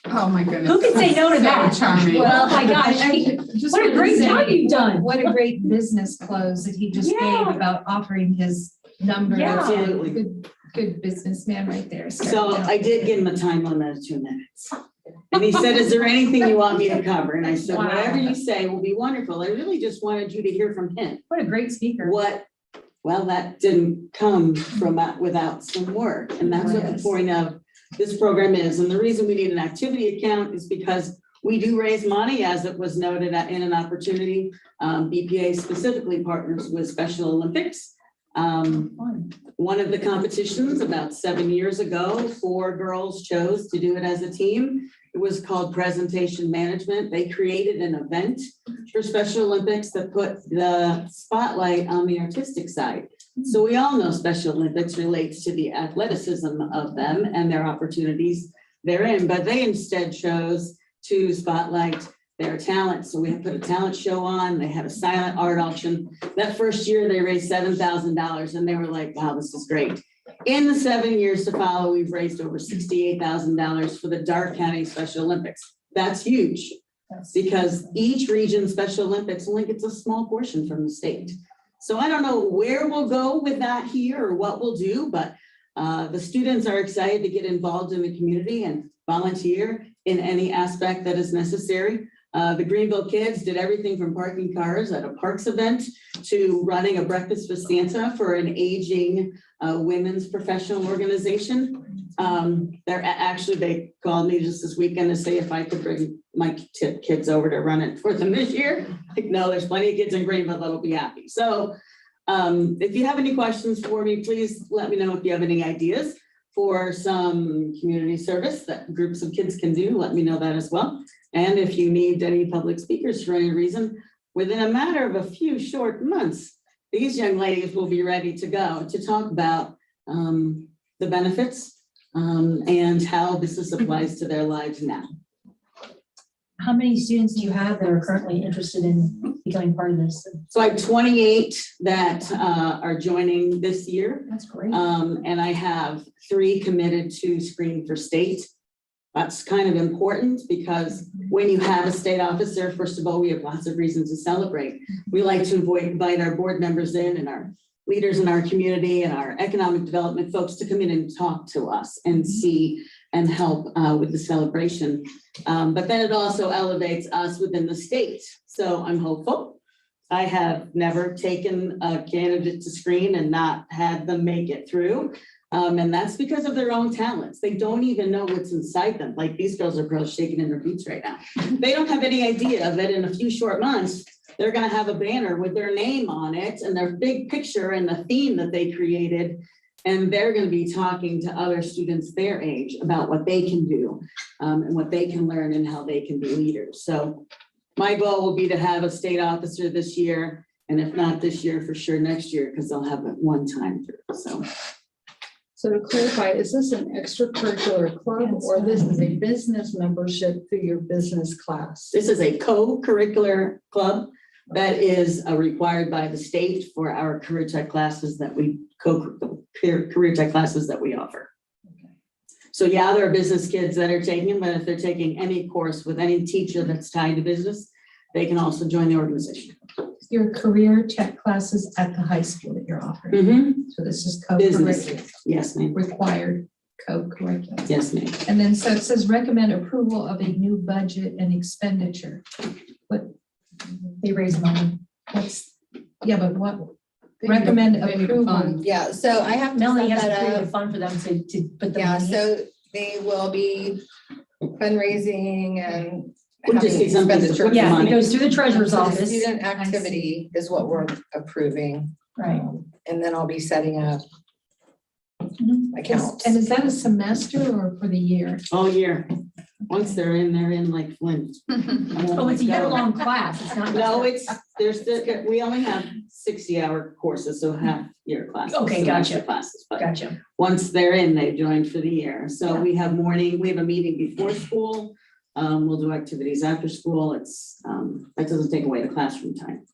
Oh, my goodness.
Who could say no to
So
that?
charming.
Well, my gosh,
Just
what a
wanted to
great
say
job you've done.
What a great business close that he just
Yeah.
gave about offering his number.
Yeah.
Absolutely.
Good businessman right there.
So I did give him a time limit of 2 minutes. And he said, is there anything you want me to cover? And I said,
Wow.
whatever you say will be wonderful. I really just wanted you to hear from him.
What a great speaker.
Well, that didn't come from without some work. And that's what the
Yes.
point of this program is. And the reason we need an activity account is because we do raise money, as it was noted in an opportunity. BPA specifically partners with Special Olympics. One of the competitions about 7 years ago, 4 girls chose to do it as a team. It was called Presentation Management. They created an event for Special Olympics that put the spotlight on the artistic side. So we all know Special Olympics relates to the athleticism of them and their opportunities therein, but they instead chose to spotlight their talent. So we put a talent show on, they had a silent art auction. That first year they raised $7,000 and they were like, wow, this is great. In the 7 years to follow, we've raised over $68,000 for the Darke County Special Olympics. That's huge because each region Special Olympics only gets a small portion from the state. So I don't know where we'll go with that here or what we'll do, but the students are excited to get involved in the community and volunteer in any aspect that is necessary. The Greenville kids did everything from parking cars at a parks event to running a breakfast with Santa for an aging women's professional organization. They called me just this weekend to say if I could bring my Tipp kids over to run it for them this year. Like, no, there's plenty of kids in Greenville that'll be happy. So if you have any questions for me, please let me know. If you have any ideas for some community service that groups of kids can do, let me know that as well. And if you need any public speakers for any reason, within a matter of a few short months, these young ladies will be ready to go to talk about the benefits and how this applies to their lives now.
How many students do you have that are currently interested in becoming part of this?
So I have 28 that are joining this year.
That's great.
And I have 3 committed to screen for state. That's kind of important because when you have a state officer, first of all, we have lots of reasons to celebrate. We like to invite our board members in and our leaders in our community and our economic development folks to come in and talk to us and see and help with the celebration. But then it also elevates us within the state. So I'm hopeful. I have never taken a candidate to screen and not had them make it through. And that's because of their own talents. They don't even know what's inside them. Like these girls are probably shaking in their boots right now. They don't have any idea that in a few short months, they're going to have a banner with their name on it and their big picture and the theme that they created. And they're going to be talking to other students their age about what they can do and what they can learn and how they can be leaders. So my goal will be to have a state officer this year. And if not this year, for sure next year, because they'll have it one time through.
So to clarify, is this an extracurricular club or this is a business membership through your business class?
This is a co-curricular club that is required by the state for our career tech classes that we career tech classes that we offer. So yeah, there are business kids that are taking them, but if they're taking any course with any teacher that's tied to business, they can also join the organization.
Your career tech classes at the high school that you're offering.
Mm-hmm.
So this is
Business.
co-curricular,
Yes, ma'am.
required co-curricular.
Yes, ma'am.
And then so it says recommend approval of a new budget and expenditure. But
They raise money.
but what? Recommend
They need a
approval.
fund.
Yeah, so I have to
Melanie
set
has to
that
create a
up.
fund for them to put the
Yeah,
money in.
so they will be fundraising and
We'll just
having
need something to
expenditure.
put the
Yeah, it
money.
goes through the treasurer's
So the
office.
student activity is what we're approving.
Right.
And then I'll be setting up accounts.
And is that a semester or for the year?
All year. Once they're in like Flint.
Oh, it's a year-long class. It's not.
No, we only have 60-hour courses, so half-year classes.
Okay,
semester
gotcha.
Classes, but
Gotcha.
once they're in, they've joined for the year. So we have a meeting before school. We'll do activities after school. It's, that doesn't take away the classroom time.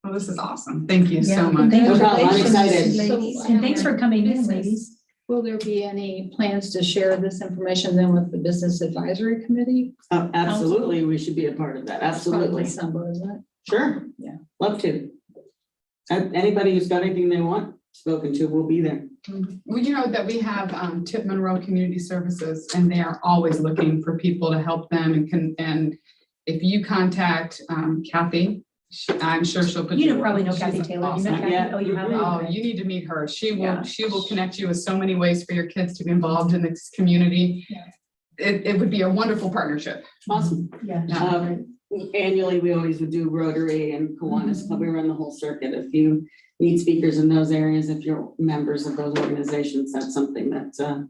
Well, this is awesome. Thank you
Yeah,
so much.
thank
No problem. I'm
Congratulations,
excited.
ladies.
And thanks for coming in, ladies.
Will there be any plans to share this information then with the Business Advisory Committee?
Absolutely, we should be a part of that, absolutely.
December, isn't it?
Sure.
Yeah.
Love to. Anybody who's got anything they want spoken to will be there.
Well, you know that we have Tipp Monroe Community Services, and they are always looking for people to help them and if you contact Kathy, I'm sure she'll put you.
You probably know
She's
Kathy Taylor. You met
awesome.
Kathy?
Yeah.
Oh, you have?
Oh,
Okay.
you need to meet her. She
Yeah.
will connect you with so many ways for your kids to be involved in this community.
Yeah.
It would be a wonderful partnership.
Awesome.
Yeah.
Annually, we always would do Rotary and Kiwanis Club. We run the whole circuit. If you need speakers in those areas, if you're members of those organizations, that's something that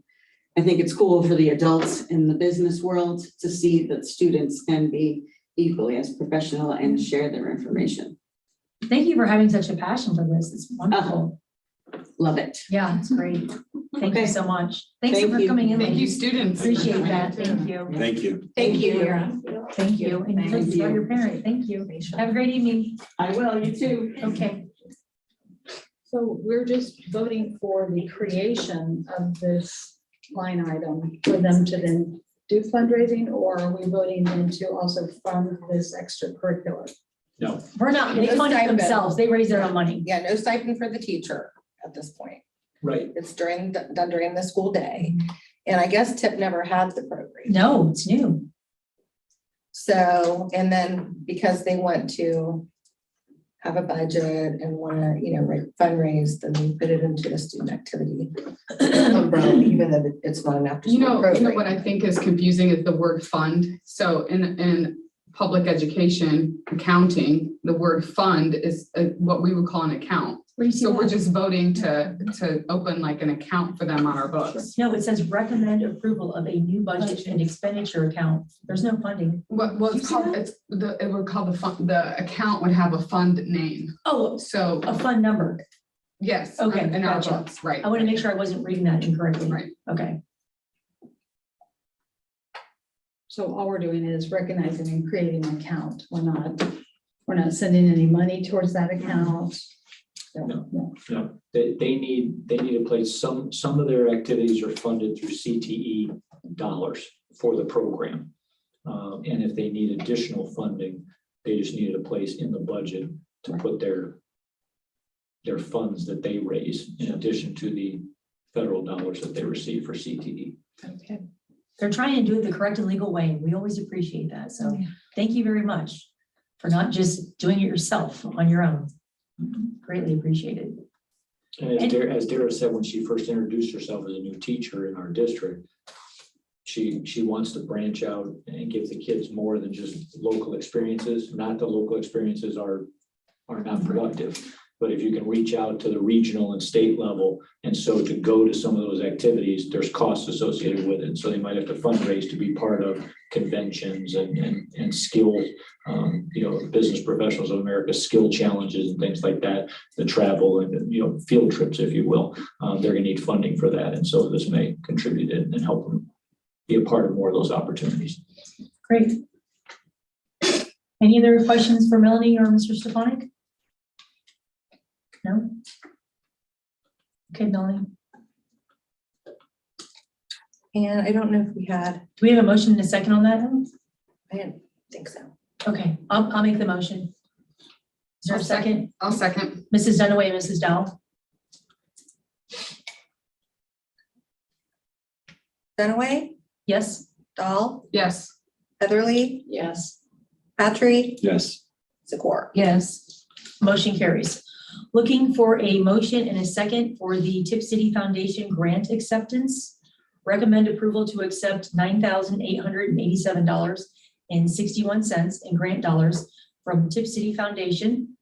I think it's cool for the adults in the business world to see that students can be equally as professional and share their information.
Thank you for having such a passion for this. It's wonderful.
Love it.
Yeah, it's great. Thank you
Okay.
so much. Thanks
Thank
for
you.
coming in.
Thank you,
ladies.
students.
Appreciate that. Thank you.
Thank you.
Thank you.
Thank you. And
Thank
thank you for
you.
your parent. Thank you. Have a great evening.
I will, you too.
Okay.
So we're just voting for the creation of this line item for them to then do fundraising, or are we voting then to also fund this extracurricular?
No,
We're not, they
No
fund it
stipend.
themselves. They raise their own money.
Yeah, no stipend for the teacher at this point.
right.
It's done during the school day. And I guess Tipp never had the program.
No, it's new.
So, and then because they want to have a budget and want to, fundraise, then we put it into the student activity umbrella, even though it's not an after
You
school
know what
program.
I think is confusing is the word fund. So in public education, accounting, the word fund is what we would call an account.
Where do you see
So we're
that?
just voting to open like an account for them on our books.
No, it says recommend approval of a new budget and expenditure account. There's no funding.
What it's called, it would call the fund, the account would have a fund name.
Oh,
So,
a fund number.
yes.
Okay,
In our
gotcha.
books, right.
I want to make sure I wasn't reading that incorrectly.
Right.
Okay.
So all we're doing is recognizing and creating an account. We're not sending any money towards that account.
No. They need to place some of their activities are funded through CTE dollars for the program. And if they need additional funding, they just need a place in the budget to put their funds that they raise in addition to the federal dollars that they receive for CTE.
Okay. They're trying to do it the correct and legal way. We always appreciate that. So thank you very much for not just doing it yourself on your own. Greatly appreciated.
And as Dara said, when she first introduced herself as a new teacher in our district, she wants to branch out and give the kids more than just local experiences. Not that local experiences are not productive, but if you can reach out to the regional and state level, and so to go to some of those activities, there's costs associated with it. So they might have to fundraise to be part of conventions and skill, Business Professionals of America skill challenges and things like that, the travel and, field trips, if you will. They're gonna need funding for that. And so this may contribute and help them be a part of more of those opportunities.
Great. Any other questions for Melanie or Mr. Stefanik? No? Okay, Melanie.
And I don't know if we had,
Do we have a motion and a second on that?
I didn't think so.
Okay, I'll make the motion. Is there a second?
I'll second.
Mrs. Dunaway, Mrs. Dowell?
Dunaway,
Yes?
Dahl,
Yes.
Heatherly,
Yes.
Patry,
Yes.
Zakor.
Yes. Motion carries. Looking for a motion and a second for the Tipp City Foundation grant acceptance. Recommend approval to accept $9,887.61 in grant dollars from Tipp City Foundation.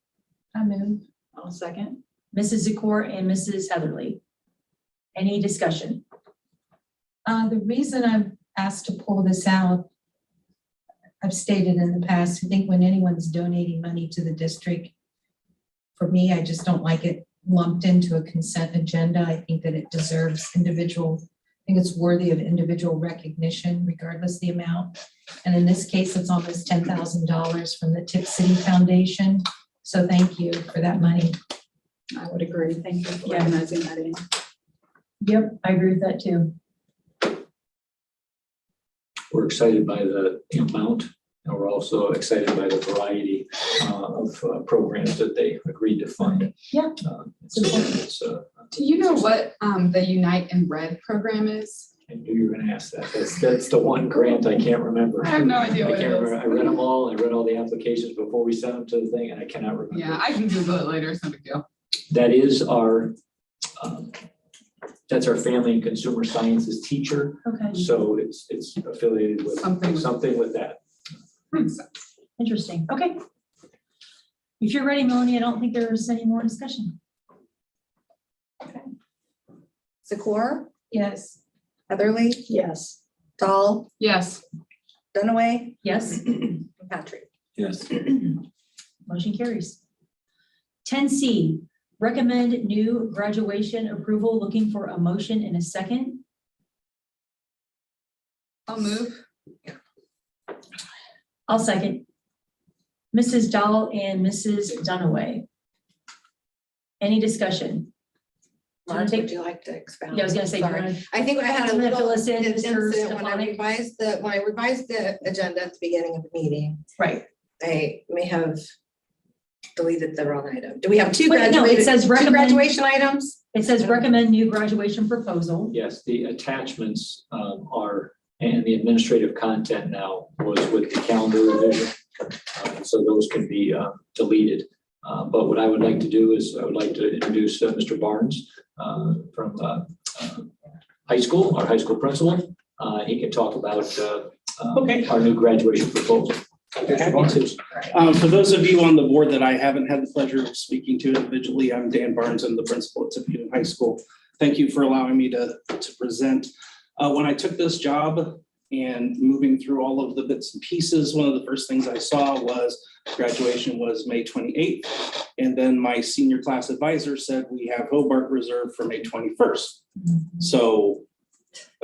I move. I'll second.
Mrs. Zakor and Mrs. Heatherly. Any discussion?
The reason I'm asked to pull this out, I've stated in the past, I think when anyone's donating money to the district, for me, I just don't like it lumped into a consent agenda. I think that it deserves I think it's worthy of individual recognition regardless of the amount. And in this case, it's almost $10,000 from the Tipp City Foundation. So thank you for that money.
I would agree. Thank you for
Yeah.
recognizing that. Ian.
Yep, I agree with that too.
We're excited by the amount, and we're also excited by the variety of programs that they agreed to fund.
Yeah.
Do you know what the Unite in Red program is?
I knew you were gonna ask that. That's the one grant I can't remember.
I have no idea
I
what it
can't
is.
remember. I read them all. I read all the applications before we sent them to the thing, and I cannot remember.
Yeah, I can Google it later. It's no big deal.
That is that's our family and consumer sciences teacher.
Okay,
So it's affiliated with
Something
with that.
Makes sense.
interesting. Okay. If you're ready, Melanie, I don't think there's any more discussion.
Zakor,
Yes.
Heatherly,
Yes.
Dahl,
Yes.
Dunaway,
Yes,
and Patrick.
Yes.
motion carries. 10C, recommend new graduation approval. Looking for a motion in a second.
I'll move.
I'll second. Mrs. Dahl and Mrs. Dunaway. Any discussion?
Mark, would you like to expound?
Yeah, I was gonna say, do you
Sorry.
wanna-
I think I had a
You wanna
little
fill us in, Mr.
incident when I
Stefanik?
revised the agenda at the beginning of the meeting.
Right.
I may have deleted the wrong item. Do we have two
Wait, no, it says
two
recommend-
graduation items?
It says recommend new graduation proposal.
Yes, the attachments are, and the administrative content now was with the calendar revision. So those can be deleted. But what I would like to do is I would like to introduce Mr. Barnes from high school, our high school principal. He can talk about our new graduation proposal.
Happy to. For those of you on the board that I haven't had the pleasure of speaking to individually, I'm Dan Barnes. I'm the principal at Tipp High School. Thank you for allowing me to present. When I took this job and moving through all of the bits and pieces, one of the first things I saw was graduation was May 28th. And then my senior class advisor said, we have Hobart reserved for May 21st. So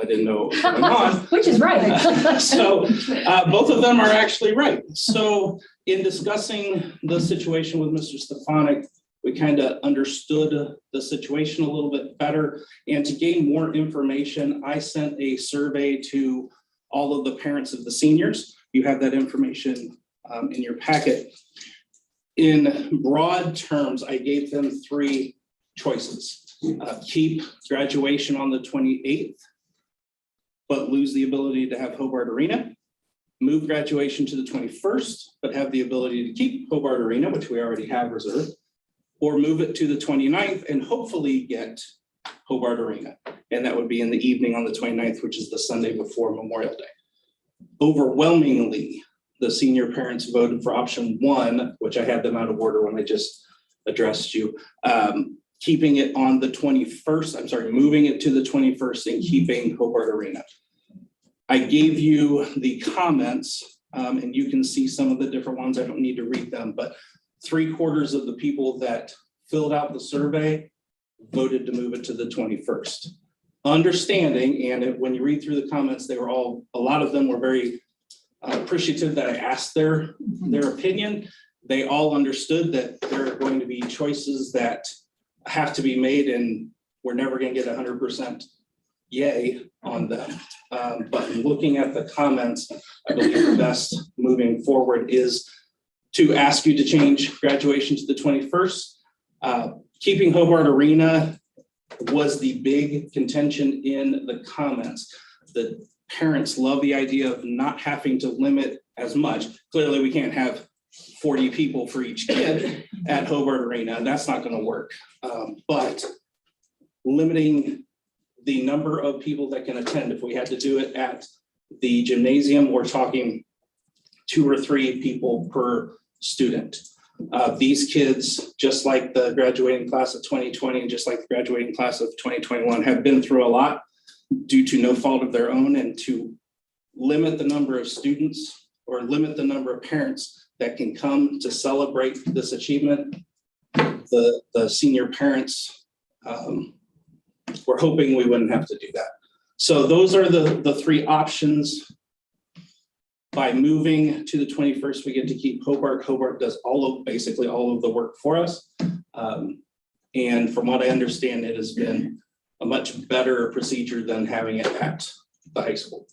I didn't know what was going on.
Which is right.
So both of them are actually right. So in discussing the situation with Mr. Stefanik, we kind of understood the situation a little bit better. And to gain more information, I sent a survey to all of the parents of the seniors. You have that information in your packet. In broad terms, I gave them three choices. Keep graduation on the 28th, but lose the ability to have Hobart Arena. Move graduation to the 21st, but have the ability to keep Hobart Arena, which we already have reserved. Or move it to the 29th and hopefully get Hobart Arena. And that would be in the evening on the 29th, which is the Sunday before Memorial Day. Overwhelmingly, the senior parents voted for option one, which I had them out of order when I just addressed you. Keeping it on the 21st, moving it to the 21st and keeping Hobart Arena. I gave you the comments and you can see some of the different ones. I don't need to read them, but 3/4 of the people that filled out the survey voted to move it to the 21st. Understanding, and when you read through the comments, they were all, a lot of them were very appreciative that I asked their opinion. They all understood that there are going to be choices that have to be made and we're never going to get 100% yay on them. But looking at the comments, I believe the best moving forward is to ask you to change graduation to the 21st. Keeping Hobart Arena was the big contention in the comments. The parents love the idea of not having to limit as much. Clearly, we can't have 40 people for each kid at Hobart Arena, and that's not going to work. But limiting the number of people that can attend, if we had to do it at the gymnasium, we're talking 2 or 3 people per student. These kids, just like the graduating class of 2020 and just like the graduating class of 2021, have been through a lot due to no fault of their own, and to limit the number of students or limit the number of parents that can come to celebrate this achievement, the senior parents we're hoping we wouldn't have to do that. So those are the 3 options. By moving to the 21st, we get to keep Hobart. Hobart does basically all of the work for us. And from what I understand, it has been a much better procedure than having it at the high school.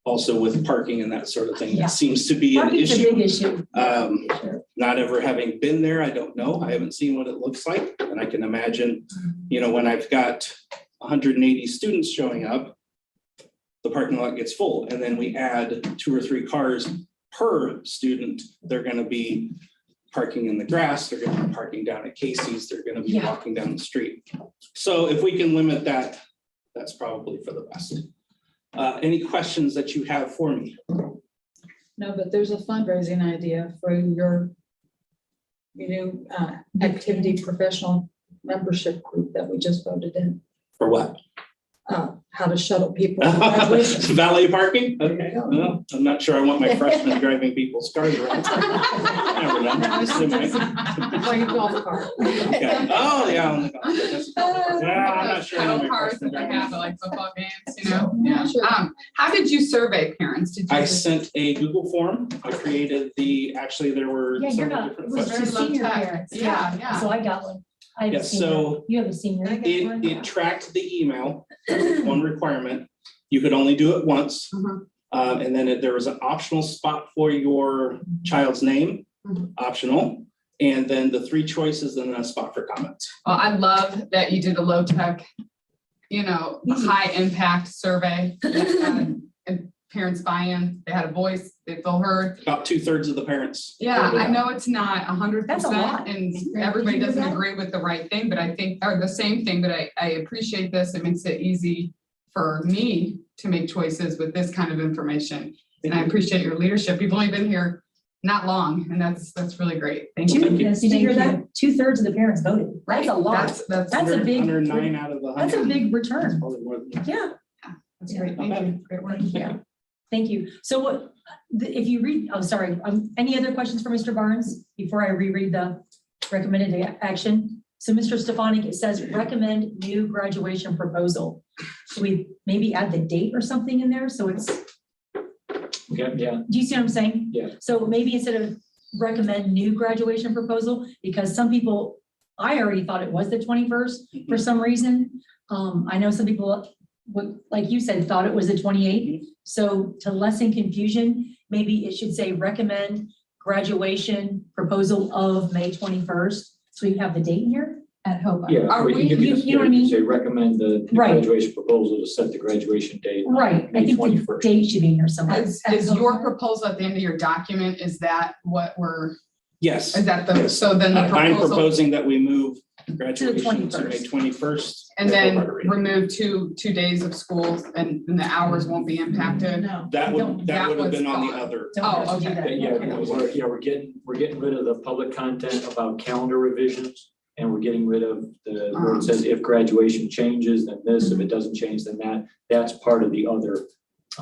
Also with parking and that sort of thing,
Yeah.
it seems to be an
Parking's a
issue.
big issue.
Not ever having been there, I don't know. I haven't seen what it looks like. And I can imagine, when I've got 180 students showing up, the parking lot gets full. And then we add 2 or 3 cars per student. They're going to be parking in the grass. They're going to be parking down at Casey's. They're going to be
Yeah.
walking down the street. So if we can limit that, that's probably for the best. Any questions that you have for me?
No, but there's a fundraising idea for your new activity professional membership group that we just voted in,
For what?
how to shuttle people to graduation.
Valet parking? Okay, well, I'm not sure I want my freshmen driving people's cars around. Never know.
Or your golf cart.
Okay. Oh, yeah. On the golf cart. That's- Yeah, I'm not sure. I want
Paddle
my
cars
freshmen
that they
driving-
have at like football games, Yeah. How did you survey parents? Did you?
I sent a Google form. I created actually, there were
Yeah, you're
several
not, it
different
was
questions.
for
Very low
senior
tech.
parents.
Yeah.
So I got one. I have a
Yeah,
senior.
so
You have a senior.
It tracked the email, that was one requirement. You could only do it once.
Mhm.
And then there was an optional spot for your child's name,
Mhm.
optional. And then the 3 choices and then a spot for comments.
Well, I love that you did a low tech, high impact survey. And parents buy-in, they had a voice, they feel heard.
About 2/3 of the parents.
Yeah,
voted
I
out.
know it's not 100%.
That's a lot.
And
Did
everybody
you do
doesn't
that?
agree with the right thing, but I think, or the same thing, but I appreciate this. It makes it easy for me to make choices with this kind of information. And I appreciate your leadership. You've only been here not long, and that's really great. Thank you.
Did you hear that? 2/3 of the parents voted. That's a lot.
That's
That's a big,
Under 9 out of the 100.
that's a big return.
Probably more than that.
Yeah.
That's great.
Not
Thank you.
bad.
Great work.
Yeah. Thank you. So what, if you read, oh, sorry, any other questions for Mr. Barnes before I reread the recommended action? So Mr. Stefanik, it says recommend new graduation proposal. Should we maybe add the date or something in there? So it's,
Okay, yeah,
do you see what I'm saying?
Yeah.
So maybe instead of recommend new graduation proposal, because some people, I already thought it was the 21st for some reason. I know some people, like you said, thought it was the 28th. So to lessen confusion, maybe it should say recommend graduation proposal of May 21st. So we have the date in here.
At Hobart.
yeah.
Are
or
we-
you could
you
just
know what I mean?
Say recommend the
Right.
graduation proposal to set the graduation date. on
Right. I
May
think the
21st.
date should be in here somewhere.
Is your proposal at the end of your document, is that what
Yes.
is that the,
Yes.
so then the
I'm
proposal?
proposing that we move graduation to
21st.
May 21st.
And then remove two days of schools and the hours won't be impacted?
No.
That would
That
have
was
been on the
gone.
other.
Don't
Oh,
have to do
okay.
that.
Yeah, we're getting rid of the public content about calendar revisions. And we're getting rid of where it says if graduation changes, then this, if it doesn't change, then that. That's part of the other.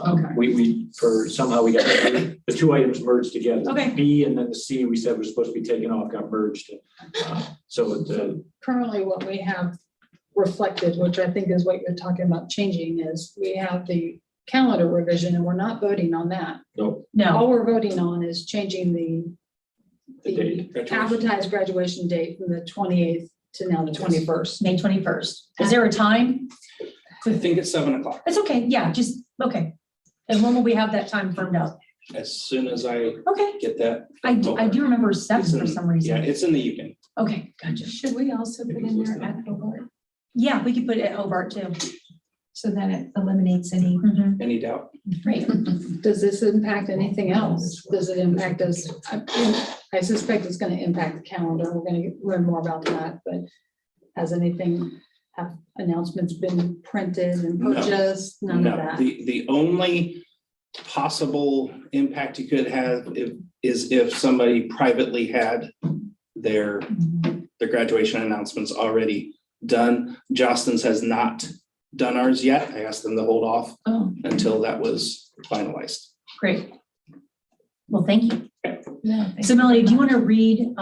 Okay.
Somehow we got the 2 items merged together.
Okay.
B and then the C we said was supposed to be taken off, got merged. So
Currently, what we have reflected, which I think is what you're talking about changing, is we have the calendar revision and we're not voting on that.
no,
No,
All we're voting on is changing the
date.
advertised graduation date from the 28th to now the 21st.
May 21st. Is there a time?
I think it's 7 o'clock.
It's okay. Yeah, just, okay. And when will we have that time firmed up?
As soon as I
Okay.
get that.
I do remember
It's
7 for
in-
some
Yeah,
reason.
it's in the evening.
Okay, gotcha.
Should we also put in there at Hobart
Yeah, we could put it at Hobart too.
so that it eliminates any?
Any doubt?
Great.
Does this impact anything else? Does it impact us? I suspect it's going to impact the calendar. We're going to learn more about that, but has have announcements been printed and
No.
purchased? None of
No,
that.
the only possible impact you could have is if somebody privately had their graduation announcements already done. Justin's has not done ours yet. I asked them to hold off
Oh,
until that was finalized.
great. Well, thank you.
No.
So Melody, do you want to read,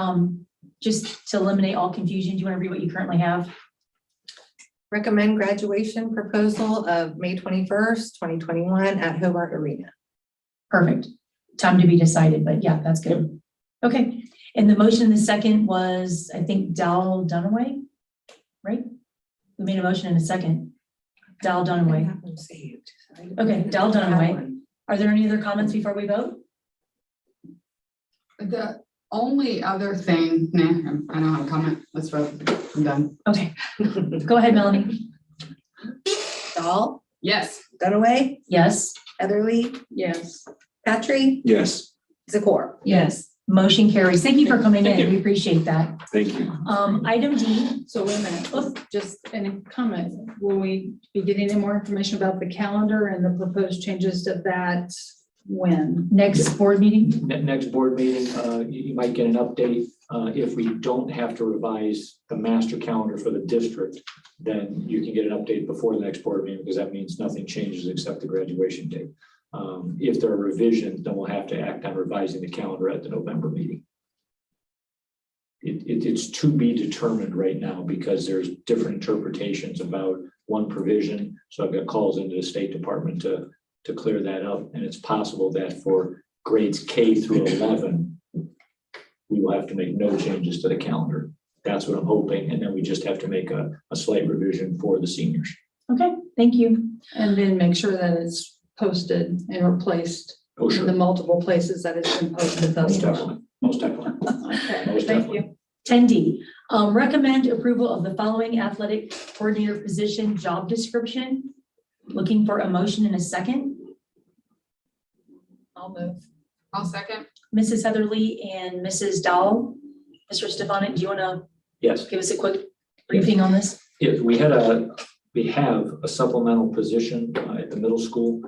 just to eliminate all confusion, do you want to read what you currently have?
Recommend graduation proposal of May 21st, 2021 at Hobart Arena.
Perfect. Time to be decided, but yeah, that's good. Okay. And the motion, the second was, I think, Dal Dunaway, right? We made a motion in a second. Dal
I
Dunaway.
have them saved.
Okay, Dal Dunaway. Are there any other comments before we vote?
The only other thing, I don't have a comment. Let's vote. I'm done.
Okay, go ahead, Melanie.
Dahl,
Yes.
Dunaway,
Yes.
Heatherly,
Yes.
Patry,
Yes,
Zakor.
Yes. Motion carries. Thank you for coming
Thank
in.
you.
We appreciate that.
thank you.
Item D,
So wait a minute, just any comment, will we be getting any more information about the calendar and the proposed changes to that when?
next board meeting.
Next board meeting, you might get an update. If we don't have to revise the master calendar for the district, then you can get an update before the next board meeting, because that means nothing changes except the graduation date. If there are revisions, then we'll have to act on revising the calendar at the November meeting. It's to be determined right now because there's different interpretations about one provision. So I've got calls into the State Department to clear that up. And it's possible that for grades K through 11, we will have to make no changes to the calendar. That's what I'm hoping. And then we just have to make a slight revision for the seniors.
Okay, thank you.
And then make sure that it's posted and replaced
Oh,
in the
sure.
multiple places that it's been posted thus
Most
far.
definitely. Most definitely.
Okay,
Most
thank
definitely.
you.
10D, recommend approval of the following athletic coordinator position job description. Looking for a motion in a second.
I'll move.
I'll second.
Mrs. Heatherly and Mrs. Dowell. Mr. Stefanik, do you want to
Yes.
give us a quick briefing on this?
If we have a supplemental position at the middle school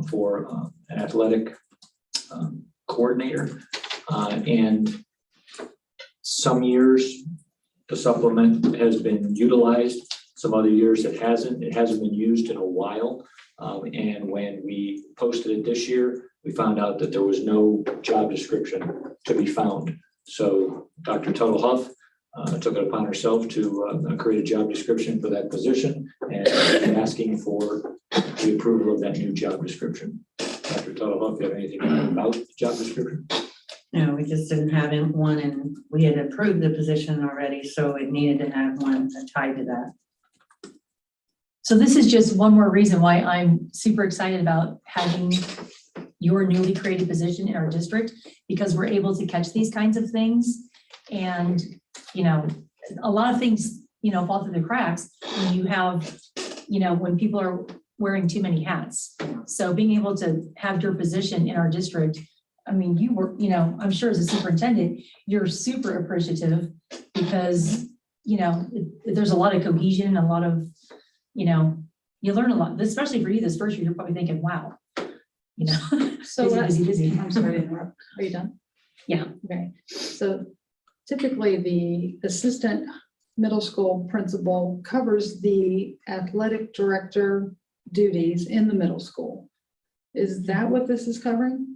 for an athletic coordinator. And some years the supplement has been utilized, some other years it hasn't. It hasn't been used in a while. And when we posted it this year, we found out that there was no job description to be found. So Dr. Tuttle Huff took it upon herself to create a job description for that position and asking for the approval of that new job description. Dr. Tuttle Huff, do you have anything about the job description?
No, we just didn't have one and we had approved the position already, so it needed to have one tied to that.
So this is just one more reason why I'm super excited about having your newly created position in our district, because we're able to catch these kinds of things. And, you know, a lot of things, you know, fall through the cracks when you have, you know, when people are wearing too many hats. So being able to have your position in our district, I mean, you were, you know, I'm sure as a superintendent, you're super appreciative because, you know, there's a lot of cohesion, a lot of, you know, you learn a lot, especially for you this first year, you're probably thinking, wow, you know,
So
busy,
let's-
busy, busy.
I'm sorry to interrupt. Are you done?
Yeah.
Okay, so typically the assistant middle school principal covers the athletic director duties in the middle school. Is that what this is covering?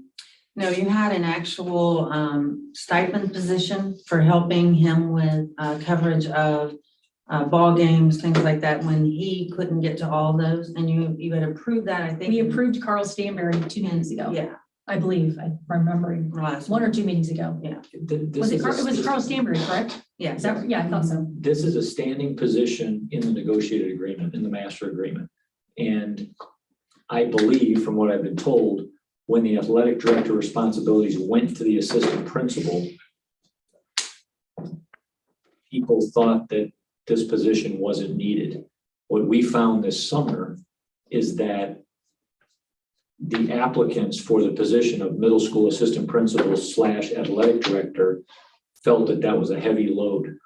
No, you had an actual stipend position for helping him with coverage of ball games, things like that, when he couldn't get to all those, and you had approved that, I think.
We approved Carl Stanberry 2 meetings ago.
Yeah.
I believe, I'm remembering,
Last
1 or 2 meetings ago.
Yeah.
Was it Carl Stanberry, correct?
Yeah.
Is that, yeah, I thought so.
This is a standing position in the negotiated agreement, in the master agreement. And I believe, from what I've been told, when the athletic director responsibilities went to the assistant principal, people thought that this position wasn't needed. What we found this summer is that the applicants for the position of middle school assistant principal / athletic director felt that that was a heavy load.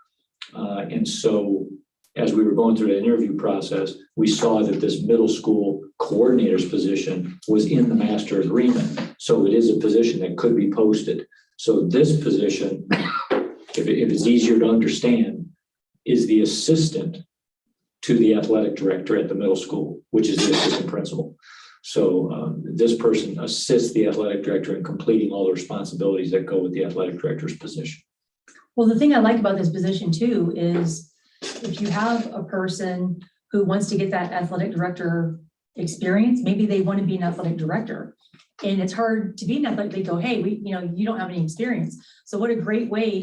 And so as we were going through the interview process, we saw that this middle school coordinator's position was in the master agreement. So it is a position that could be posted. So this position, if it's easier to understand, is the assistant to the athletic director at the middle school, which is the assistant principal. So this person assists the athletic director in completing all the responsibilities that go with the athletic director's position.
Well, the thing I like about this position too is if you have a person who wants to get that athletic director experience, maybe they want to be an athletic director. And it's hard to be an athletic, they go, hey, you don't have any experience. So what a great way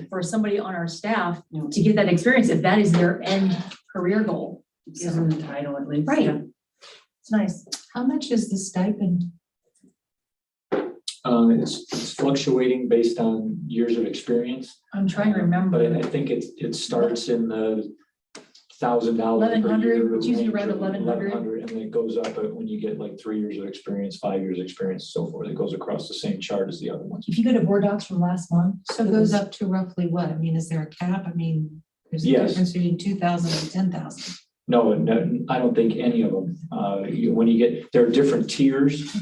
for somebody on our staff to get that experience if that is their end career goal.
Gives them the title at least.
Right.
yeah.
It's nice.
How much is the stipend?
It's fluctuating based on years of experience.
I'm trying to
But
remember.
I think it starts in the $1,000 per year.
1,100, it's usually around
range,
1,100.
and then it goes up when you get like 3 years of experience, 5 years of experience, so forth. It goes across the same chart as the other ones.
If you go to board docs from last month.
So it goes up to roughly what? I mean, is there a cap? I mean, there's a
Yes.
difference between 2,000 and 10,000.
No, I don't think any of them. When you get, there are different tiers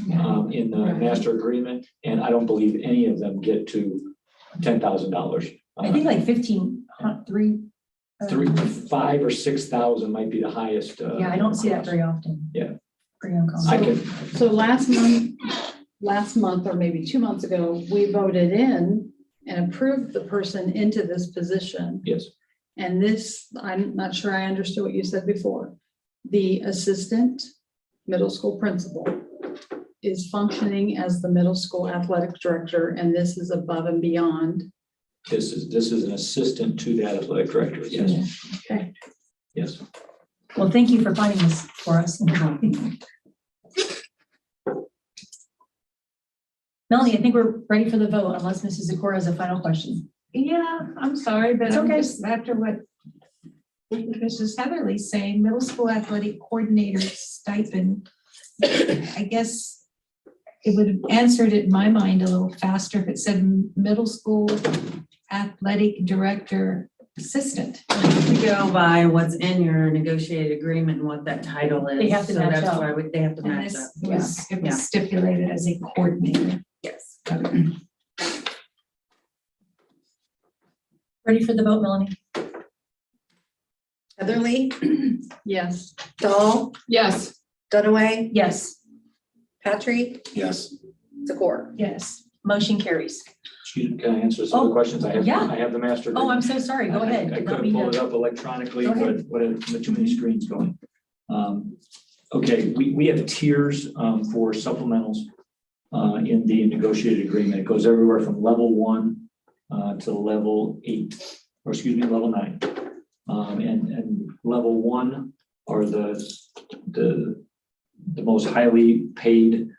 in the
Right.
master agreement, and I don't believe any of them get to $10,000.
I think like 15, three.
5,000 or 6,000 might be the highest.
Yeah, I don't see that very often.
Yeah.
Pretty uncommon.
I can,
So last month or maybe 2 months ago, we voted in and approved the person into this position.
yes,
And this, I'm not sure I understood what you said before. The assistant middle school principal is functioning as the middle school athletic director, and this is above and beyond.
this is an assistant to the athletic director, yes,
Okay.
yes.
Well, thank you for finding this for us. Melanie, I think we're ready for the vote unless Mrs. Zakor has a final question.
Yeah, I'm sorry, but
It's
I'm
okay.
just after what Mrs. Heatherly's saying, middle school athletic coordinator stipend. I guess it would have answered it in my mind a little faster if it said middle school athletic director assistant.
We go by what's in your negotiated agreement and what that title is.
They have to
so
match
that's
up.
why they have to
And
match
this
up.
was, it
Yeah.
was stipulated as a coordinator.
Yes.
Ready for the vote, Melanie?
Heatherly,
Yes.
Dahl,
Yes.
Dunaway,
Yes,
Patrick,
Yes.
Zakor.
yes. Motion carries.
Excuse me, can I answer some of the questions? I
yeah.
have the master.
Oh, I'm
agreement.
so sorry. Go ahead.
I
Did
could
not
have
mean
pulled
to-
it up electronically,
Go
but
ahead.
too many screens going. Okay, we have tiers for supplementals in the negotiated agreement. It goes everywhere from level 1 to level 8, or excuse me, level 9. And level 1 are the most highly paid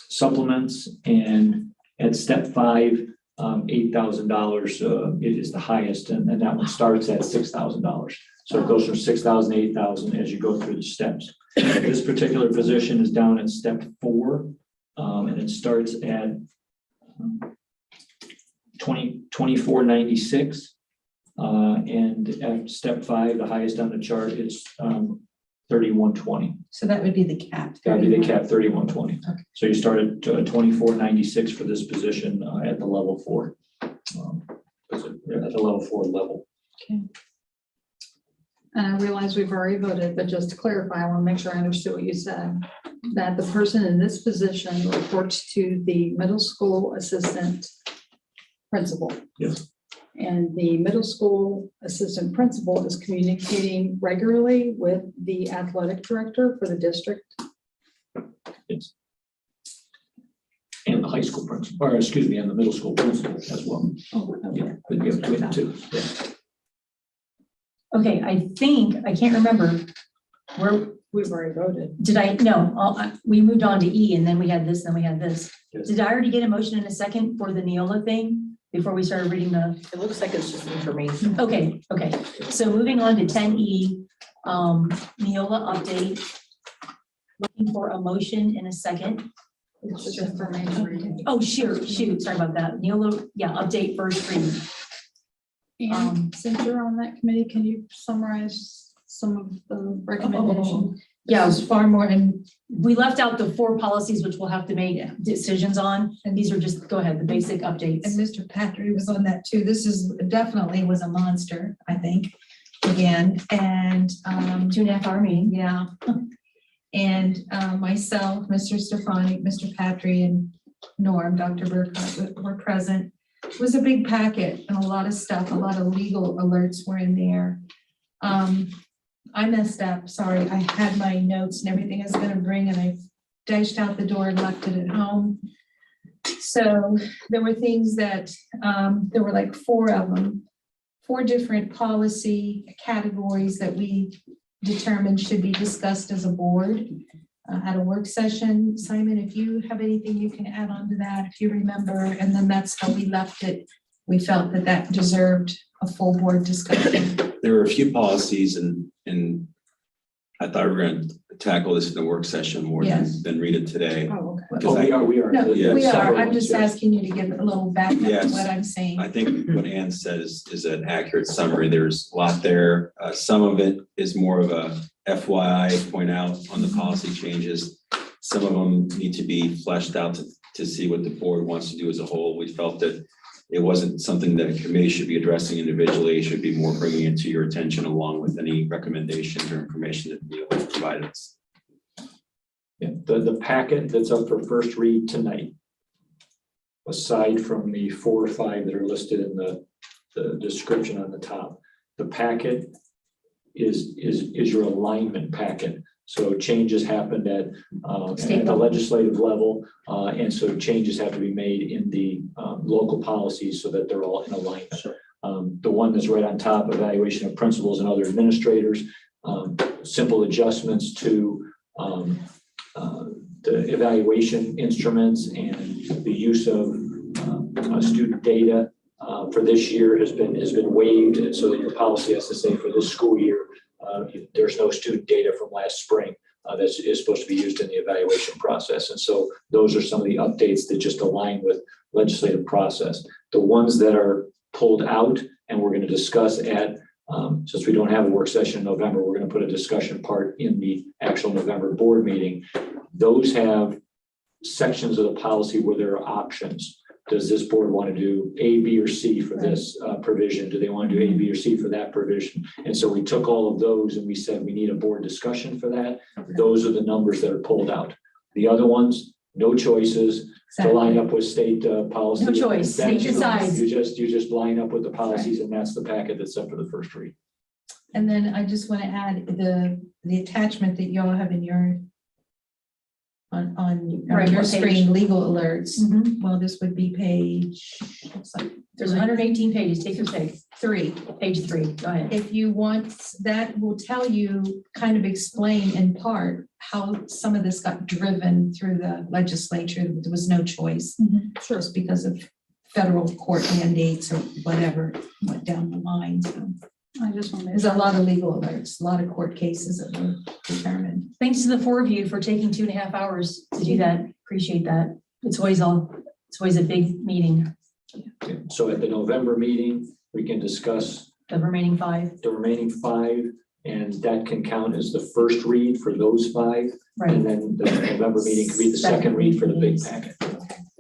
supplements, and at step 5, $8,000 it is the highest, and that one starts at $6,000. So it goes from 6,000 to 8,000 as you go through the steps. This particular position is down at step 4, and it starts at $24.96. And at step 5, the highest on the chart is $31.20.
So that would be the cap.
That'd be the cap, $31.20.
Okay.
So you start at $24.96 for this position at the level 4. At the level 4 level.
And I realize we've already voted, but just to clarify, I want to make sure I understood what you said. That the person in this position reports to the middle school assistant principal.
Yes.
And the middle school assistant principal is communicating regularly with the athletic director for the district.
Yes. And the high school principal, or excuse me, and the middle school principal as well.
Oh, okay.
Yeah, but you have between the two. Yeah.
Okay, I can't remember where,
We've already voted.
we moved on to E and then we had this, then we had this.
Yes.
Did I already get a motion in a second for the Neola thing before we started reading the?
It looks like it's just information.
Okay. So moving on to 10E, Neola update. Looking for a motion in a second.
It's just information.
Oh, shoot, sorry about that. Neola, update first reading.
And since you're on that committee, can you summarize some of the recommendations?
Yeah,
This is far more, and
we left out the 4 policies which we'll have to make decisions on, and these are just, go ahead, the basic updates.
and Mr. Patrick was on that too. This is definitely was a monster, I think, again, and
2.5 hour meeting.
yeah. And myself, Mr. Stefanik, Mr. Patry, and Norm, Dr. Burkhardt were present. It was a big packet and a lot of stuff, a lot of legal alerts were in there. I messed up, sorry. I had my notes and everything I was gonna bring, and I dashed out the door and left it at home. So there were things that, there were like 4 of them. 4 different policy categories that we determined should be discussed as a board at a work session. Simon, if you have anything you can add on to that, if you remember, and then that's how we left it. We felt that that deserved a full board discussion.
There were a few policies and I thought we were going to tackle this in the work session more
Yes.
than read it today.
Oh, okay.
Because
We are.
No,
Yeah,
we are.
Several
I'm
ones,
just
yes.
asking you to give a little backup to
Yes.
what I'm saying.
I think what Ann said is an accurate summary. There's a lot there. Some of it is more of a FYI point out on the policy changes. Some of them need to be fleshed out to see what the board wants to do as a whole. We felt that it wasn't something that a committee should be addressing individually. It should be more bringing it to your attention along with any recommendations or information that Neola provided us.
Yeah, the packet that's up for first read tonight, aside from the 4 or 5 that are listed in the description on the top, the packet is your alignment packet. So changes happened at the legislative level, and so changes have to be made in the local policies so that they're all in alignment.
Sure.
The one that's right on top, evaluation of principals and other administrators, simple adjustments to the evaluation instruments and the use of student data for this year has been waived, and so that your policy has to say for this school year, there's no student data from last spring that is supposed to be used in the evaluation process. And so those are some of the updates that just align with legislative process. The ones that are pulled out and we're going to discuss at, since we don't have a work session in November, we're going to put a discussion part in the actual November board meeting. Those have sections of the policy where there are options. Does this board want to do A, B, or C for this provision? Do they want to do A, B, or C for that provision? And so we took all of those and we said we need a board discussion for that. Those are the numbers that are pulled out. The other ones, no choices to line up with state policy.
No choice, state decides.
You just line up with the policies, and that's the packet that's up for the first read.
And then I just want to add the attachment that y'all have in your on
Right,
your
what page?
screen, legal alerts.
Mhm.
Well, this would be page, looks like
There's 118 pages. Take your pick.
3.
Page 3. Go ahead.
If you want, that will tell you, kind of explain in part how some of this got driven through the legislature. There was no choice.
Sure.
Just because of federal court mandates or whatever went down the line. So
I just want to.
there's a lot of legal alerts, a lot of court cases that were determined.
Thanks to the 4 of you for taking 2.5 hours to do that. Appreciate that. It's always a big meeting,
So at the November meeting, we can discuss
the remaining 5.
the remaining 5, and that can count as the first read for those 5.
Right.
And then the November meeting could be the second read for the big packet.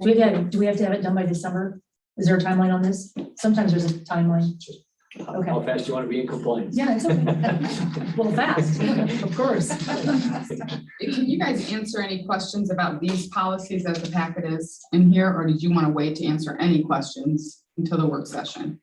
Do we have to have it done by December? Is there a timeline on this? Sometimes there's a timeline. Okay.
How fast do you want to be in compliance?
Yeah, it's okay. Well, fast, of course.
Can you guys answer any questions about these policies as the packet is in here, or did you want to wait to answer any questions until the work session?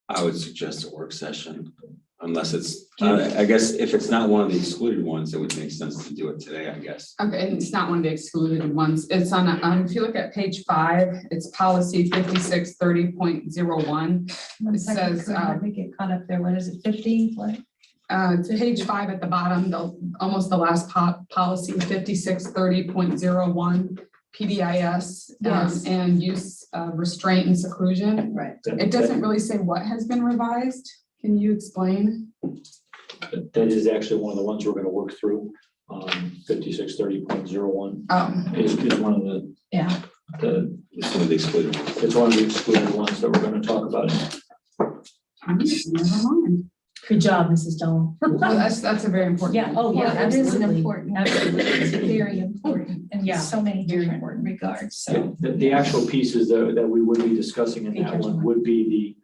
I would suggest a work session, unless it's, I guess if it's not one of the excluded ones, it would make sense to do it today, I guess.
Okay, and it's not one of the excluded ones. It's on, if you look at page 5, it's policy 5630.01. It says,
Let me get caught up there. What is it, 50? What?
It's page 5 at the bottom, almost the last policy, 5630.01, PDIS,
Yes.
and use of restraint and seclusion.
Right.
It doesn't really say what has been revised. Can you explain?
That is actually one of the ones we're going to work through. 5630.01 is one of the,
Yeah.
It's one of the excluded ones.
it's one of the excluded ones that we're going to talk about.
Never mind.
Good job, Mrs. Dolan.
Well, that's a very important.
Yeah, oh, yeah,
Well, it is an
absolutely.
important,
Absolutely.
it's very important in
Yeah.
so many
Very
different
important.
regards, so.
The actual pieces that we would be discussing in
Pay
that
attention.
one would be the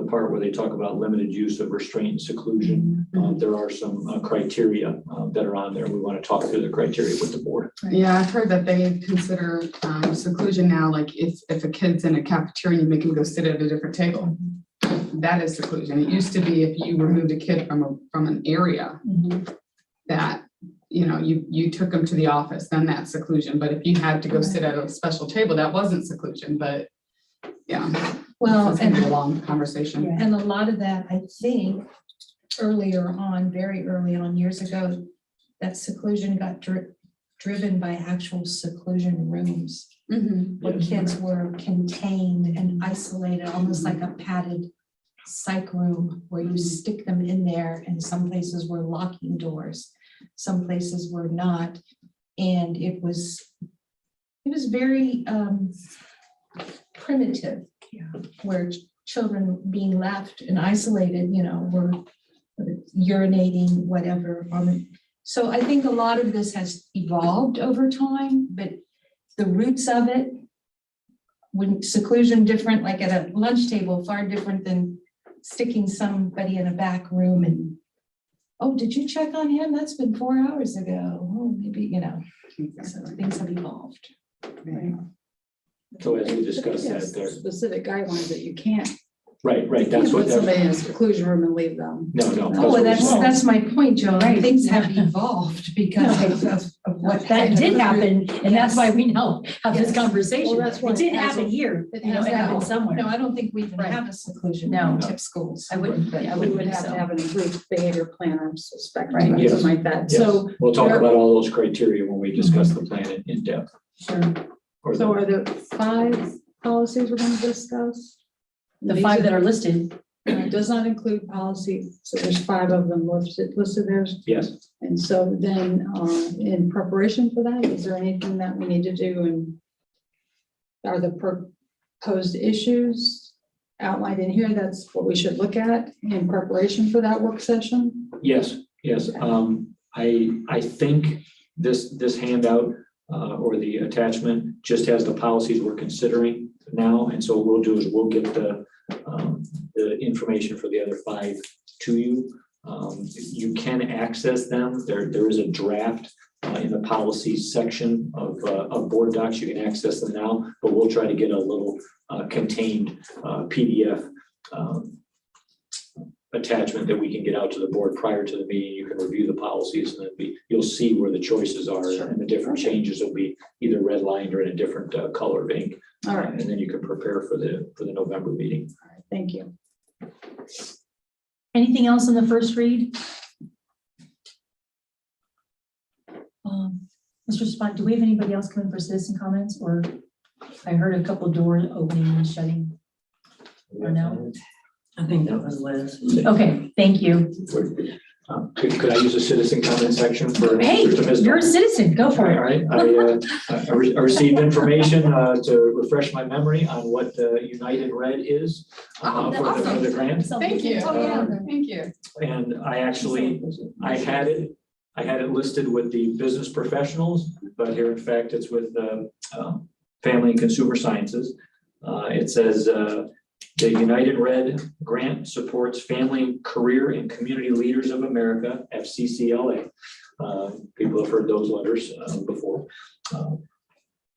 part where they talk about limited use of restraint and seclusion. There are some criteria that are on there. We want to talk through the criteria with the board.
Yeah, I've heard that they consider seclusion now, like if a kid's in a cafeteria, you make him go sit at a different table. That is seclusion. It used to be if you removed a kid from an area that, you took them to the office, then that's seclusion. But if you had to go sit at a special table, that wasn't seclusion, but yeah.
Well,
It's gonna be a
and,
long conversation.
and a lot of that, I think, earlier on, very early on, years ago, that seclusion got driven by actual seclusion rooms,
Mhm.
where kids were contained and isolated, almost like a padded psych room where you stick them in there, and some places were locking doors, some places were not. And it was very primitive. Where children being left and isolated, were urinating, whatever. So I think a lot of this has evolved over time, but the roots of it, when seclusion different, like at a lunch table, far different than sticking somebody in a back room and, oh, did you check on him? That's been 4 hours ago. Oh, maybe, so things have evolved.
So as we discussed that, there,
Specific guidelines that you can't.
right,
You
that's
can't
what,
put somebody in a seclusion room and leave them.
no.
Oh,
what
well,
we're
that's,
saying.
that's my point, Joe.
Right.
Things have evolved because of what
That did happen, and that's why we now have this
Yes.
conversation.
Well, that's why
It didn't
it has
happen
a-
here,
It
it
has
happened
now.
somewhere.
No, I don't think we even
Right.
have a seclusion
No.
in tip schools.
I wouldn't,
But
I
we
wouldn't
would
think
have to
so.
have an improved behavior plan or suspect,
Right.
something
Yes.
like that.
Yes.
So,
We'll talk
there-
about all those criteria when we discuss the plan in depth.
Sure.
Or
so
the-
are there 5 policies we're going to discuss?
The 5 that are listed,
It does not include policy, so there's 5 of them listed there.
Yes,
And so then, in preparation for that, is there anything that we need to do? And are the proposed issues outlined in here? That's what we should look at in preparation for that work session?
yes. I think this handout or the attachment just has the policies we're considering now. And so what we'll do is we'll get the information for the other 5 to you. You can access them. There is a draft in the policies section of board docs. You can access them now, but we'll try to get a little contained PDF attachment that we can get out to the board prior to the meeting. You can review the policies and then you'll see where the choices are and the different changes will be either redlined or in a different color of ink.
All right,
And then you can prepare for the November meeting.
thank you.
anything else on the first read? Mr. Spot, do we have anybody else coming for citizen comments, or I heard a couple doors opening and shutting? Or no?
I think that was Liz.
Okay, thank you.
Could I use a citizen comment section for?
Hey,
for Ms.
you're a citizen, go for
All
it.
right, I received information to refresh my memory on what United Red is
Oh,
for
that's
the grant.
Thank you.
Oh, yeah.
Thank you.
And I had it listed with the business professionals, but here in fact, it's with Family and Consumer Sciences. It says, the United Red grant supports family, career, and community leaders of America, FCCLA. People have heard those letters before.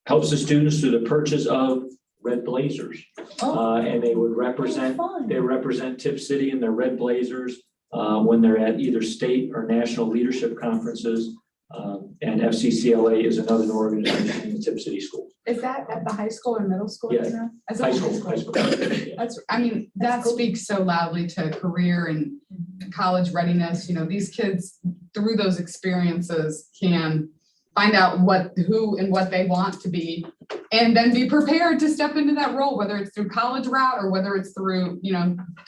Helps the students through the purchase of red blazers. And they would represent, they represent Tipp City in their red blazers when they're at either state or national leadership conferences. And FCCLA is another organization in the Tipp City schools.
Is that at the high school or middle school?
Yeah.
you know? As a
High school.
That's, I mean, that speaks so loudly to career and college readiness. These kids through those experiences can find out who and what they want to be, and then be prepared to step into that role, whether it's through college route or whether it's through,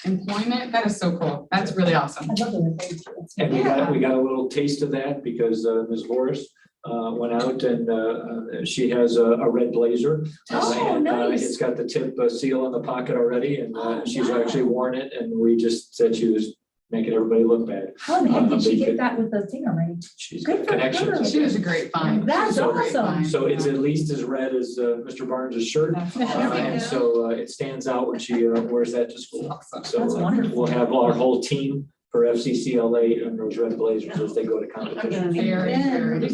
employment. That is so cool. That's really awesome.
I love the
And we got a little taste of that because Ms. Morris went out and she has a red blazer.
Oh,
And
nice.
it's got the Tipp seal in the pocket already, and she's actually worn it, and we just said she was making everybody look bad.
How the heck did she get that with the thing already?
She's
Good
got
for
connections.
her.
I
She was a
guess.
great find.
That's
She was a great
awesome.
find.
So it's at least as red as Mr. Barnes' shirt. And so it stands out when she wears that to school. So
That's wonderful.
we'll have our whole team for FCCLA in those red blazers as they go to competition.
Very, very
Then
good.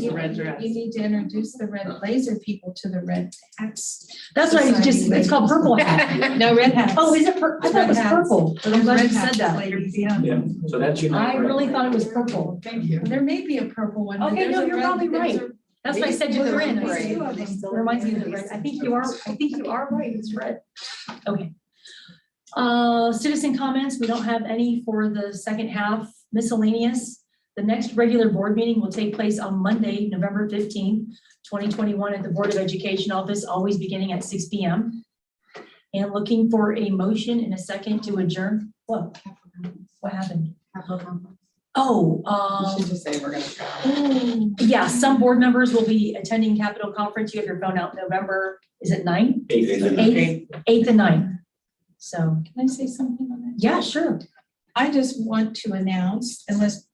you need to introduce the red blazer people to the red hats.
That's right, it's called purple hat.
No, red hats.
Oh, is it I thought it was
Red hats.
purple, but I'm glad you
Red
said
hats,
that.
ladies, yeah.
Yeah, so that's
I
United Red.
really thought it was purple.
Thank you.
There may be a purple one. but
Okay,
there's
no,
a
you're
red-
probably
there's
right.
a-
That's why I said you were in. I said,
Two of them.
It reminds me of the red. I think you are right, it's red. Okay. Citizen comments, we don't have any for the second half. Miscellaneous. The next regular board meeting will take place on Monday, November 15th, 2021 at the Board of Education office, always beginning at 6 p.m. And looking for a motion in a second to adjourn. What happened? Oh,
You should just say we're gonna.
yeah, some board members will be attending Capitol Conference. You have your phone out November, is it 9th? 8th and 9th. So,
Can I say something on that?
yeah, sure.
I just want to announce, unless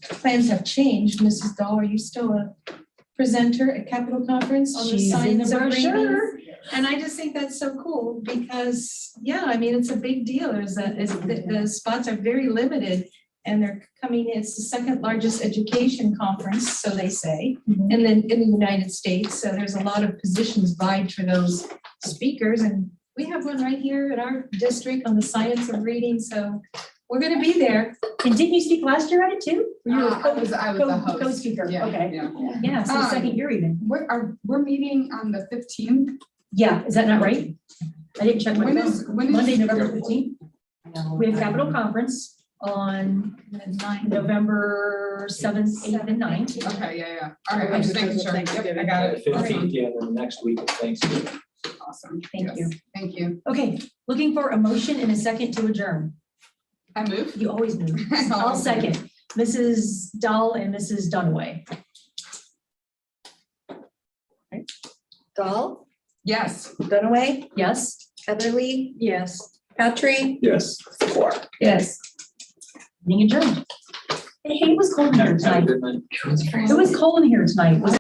plans have changed, Mrs. Dahl, are you still a presenter at Capitol Conference on the
She's in the
science of reading?
brochure.
And I just think that's so cool because, yeah, I mean, it's a big deal. The spots are very limited and they're coming, it's the second largest education conference, so they say,
Mhm.
and then in the United States. So there's a lot of positions vied for those speakers. And we have one right here at our district on the science of reading. So we're going to be there.
And didn't you speak last year at it too? Were you a
I was the host.
co-speaker?
Yeah,
Okay.
yeah.
Yeah, so second year even.
We're meeting on the 15th.
Yeah, is that not right? I didn't check my
When
phone.
is?
Monday, November 15th. We have Capitol Conference on November 7th, 8th, and 9th.
Okay, yeah. All right, I'm just making sure. Yep, I got it.
15th, yeah, and then the next week is Thanksgiving.
Awesome.
Thank
Yes,
you.
Thank you.
Okay, looking for a motion and a second to adjourn.
I move.
You always move. I'll second. Mrs. Dahl and Mrs. Dunaway.
Dahl,
Yes.
Dunaway,
Yes?
Heatherly,
Yes.
Patry,
Yes.
Secor.
Yes.
Being adjourned. Hey, it was cold in here
Have a
tonight.
good night.
It was cold in here tonight. Was